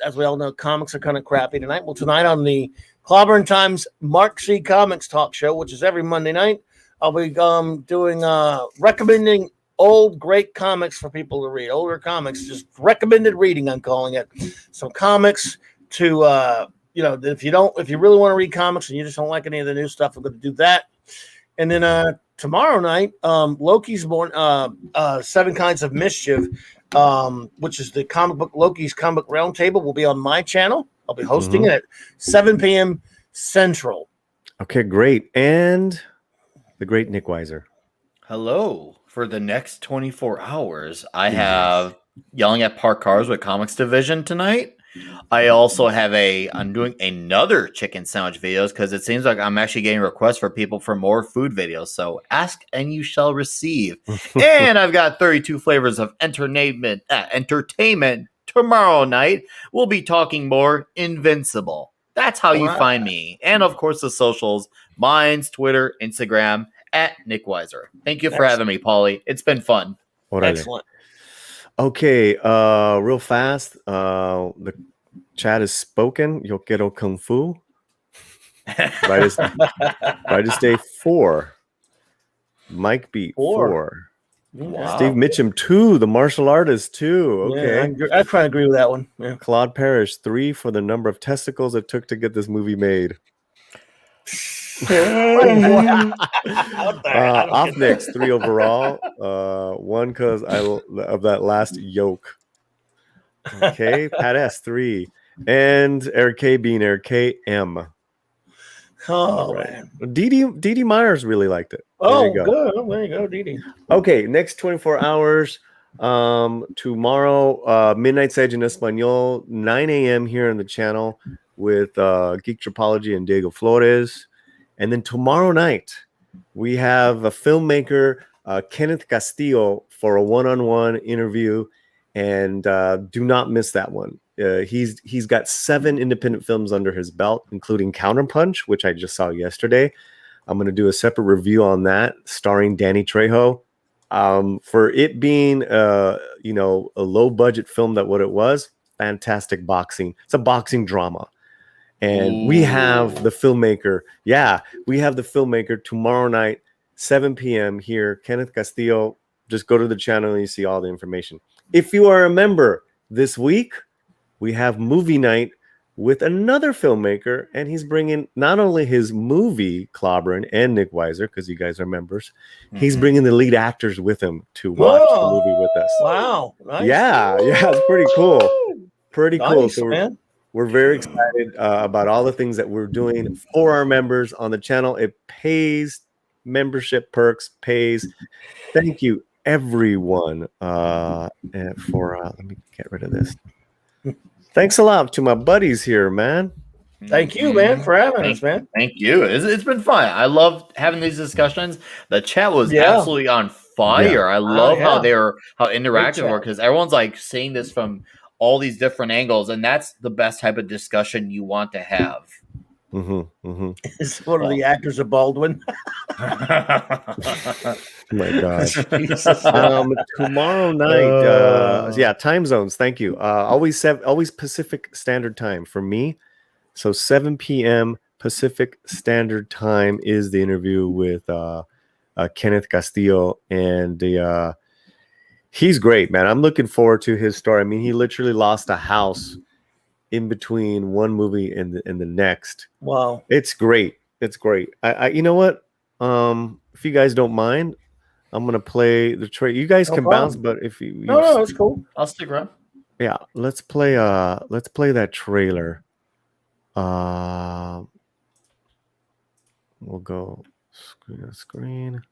as we all know, comics are kind of crappy tonight. Well, tonight on the Clobberin Times Mark C. Comics talk show, which is every Monday night, I'll be doing recommending old great comics for people to read. Older comics, just recommended reading, I'm calling it. Some comics to if you really want to read comics and you just don't like any of the new stuff, I'm going to do that. And then tomorrow night, Loki's Born 7 Kinds of Mischief, which is the Loki's comic book roundtable, will be on my channel. I'll be hosting it at 7 p.m. Central. Okay, great. And the great Nick Weiser. Hello. For the next 24 hours, I have Yelling at Parked Cars with Comics Division tonight. I also have I'm doing another chicken sandwich videos because it seems like I'm actually getting requests for people for more food videos. So ask and you shall receive. And I've got 32 flavors of entertainment tomorrow night. We'll be talking more Invincible. That's how you find me. And of course the socials, mine's Twitter, Instagram, at Nick Weiser. Thank you for having me, Paulie. It's been fun. Excellent. Okay, real fast. The chat is spoken. Yo quiero kung fu. Brightest Day 4. Mike Beat 4. Wow. Steve Mitchum 2. The martial artist 2. Okay. Yeah, I try to agree with that one. Yeah. Claude Parrish 3 for the number of testicles it took to get this movie made. Off Nicks 3 overall. 1 because of that last yoke. Okay, Pat S 3. And Eric K being Eric K M. Oh, man. Dee Myers really liked it. Oh, good. Oh, there you go, Dee Dee. Okay, next 24 hours. Tomorrow, Midnight Edge in Espanol, 9 a.m. here on the channel with Geek Tropology and Diego Flores. And then tomorrow night, we have a filmmaker, Kenneth Castillo, for a one-on-one interview. And do not miss that one. He's got 7 independent films under his belt, including Counterpunch, which I just saw yesterday. I'm going to do a separate review on that, starring Danny Trejo. For it being, a low-budget film, what it was, fantastic boxing. It's a boxing drama. And we have the filmmaker. Yeah, we have the filmmaker tomorrow night, 7 p.m. here. Kenneth Castillo. Just go to the channel and you see all the information. If you are a member this week, we have movie night with another filmmaker, and he's bringing not only his movie, Clobberin, and Nick Weiser, because you guys are members, he's bringing the lead actors with him to watch the movie with us. Wow. Nice. Yeah, it's pretty cool. Pretty cool. Nice, So we're very excited about all the things that we're doing for our members on the channel. It pays, membership perks pays. Thank you, everyone, for let me get rid of this. Thanks a lot to my buddies here, man. Thank you, man, for having us, man. Thank you. It's been fun. I love having these discussions. The chat was absolutely on fire. Yeah. I love how interactive they were, because everyone's like seeing this from all these different angles, and that's the best type of discussion you want to have. Is one of the actors of Baldwin? My gosh. Tomorrow night, time zones. Thank you. Always Pacific Standard Time for me. So 7 p.m. Pacific Standard Time is the interview with Kenneth Castillo, and he's great, man. I'm looking forward to his story. I mean, he literally lost a house in between one movie and the next. Wow. It's great. It's great. I you know what? If you guys don't mind, I'm gonna play the trailer. You guys can bounce, but if you no, it's cool. I'll stick around. Yeah, let's play that trailer. We'll go screen.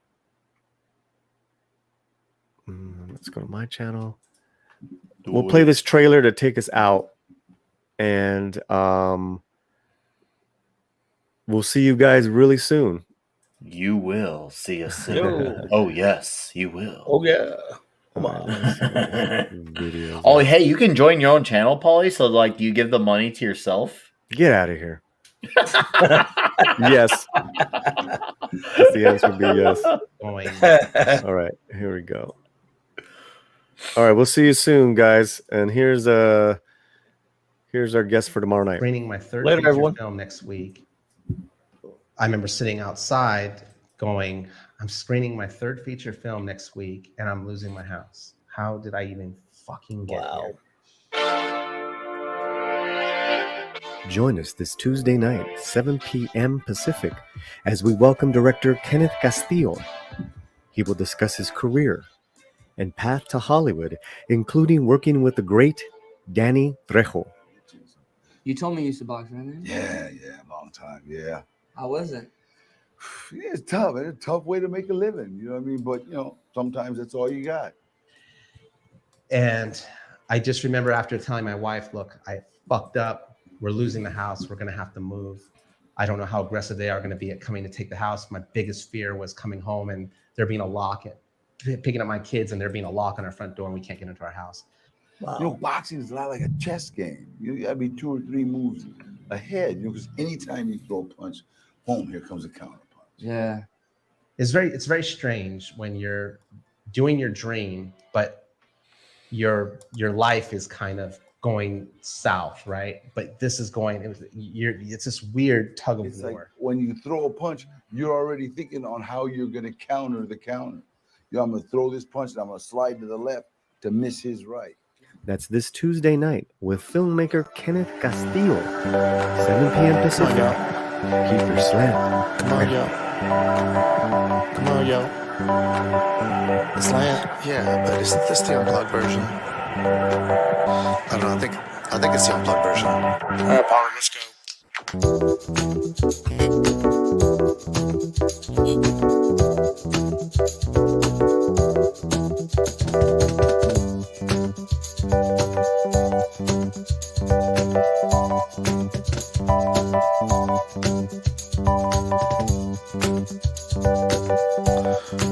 Let's go to my channel. We'll play this trailer to take us out. And we'll see you guys really soon. You will see us soon. Oh, yes, you will. Oh, yeah. Come on. Oh, hey, you can join your own channel, Paulie. So, like, you give the money to yourself? Get out of here. Yes. The answer would be yes. All right, here we go. All right, we'll see you soon, guys. And here's our guest for tomorrow night. Screening my third feature film next week. I remember sitting outside going, I'm screening my third feature film next week, and I'm losing my house. How did I even fucking get here? Join us this Tuesday night, 7 p.m. Pacific, as we welcome director Kenneth Castillo. He will discuss his career and path to Hollywood, including working with the great Danny Trejo. You told me you used to box, right, man? Yeah, long time, yeah. How was it? Yeah, it's tough. It's a tough way to make a living, you know what I mean? But, sometimes that's all you got. And I just remember after telling my wife, look, fucked up. We're losing the house. We're going to have to move. I don't know how aggressive they are going to be at coming to take the house. My biggest fear was coming home and there being a lock, and picking up my kids and there being a lock on our front door and we can't get into our house. Wow. You know, boxing is a lot like a chess game. You gotta be 2 or 3 moves ahead. You know, because anytime you throw a punch, boom, here comes a counter punch. Yeah. It's very strange when you're doing your dream, but your life is kind of going south, right? But this is going. It's this weird tug of It's war. like when you throw a punch, you're already thinking on how you're gonna counter the counter. You know, I'm gonna throw this punch and I'm gonna slide to the left to miss his right. That's this Tuesday night with filmmaker Kenneth Castillo, 7 p.m. Pacific. Keep your slant. Come on, yo. Come on, yo. The slant. Yeah, but isn't this the unplugged version? I don't know. I think it's the unplugged version. All right, Power, let's go.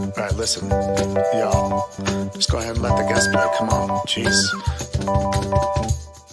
All right, listen, y'all. Just go ahead and let the guest play. Come on, jeez.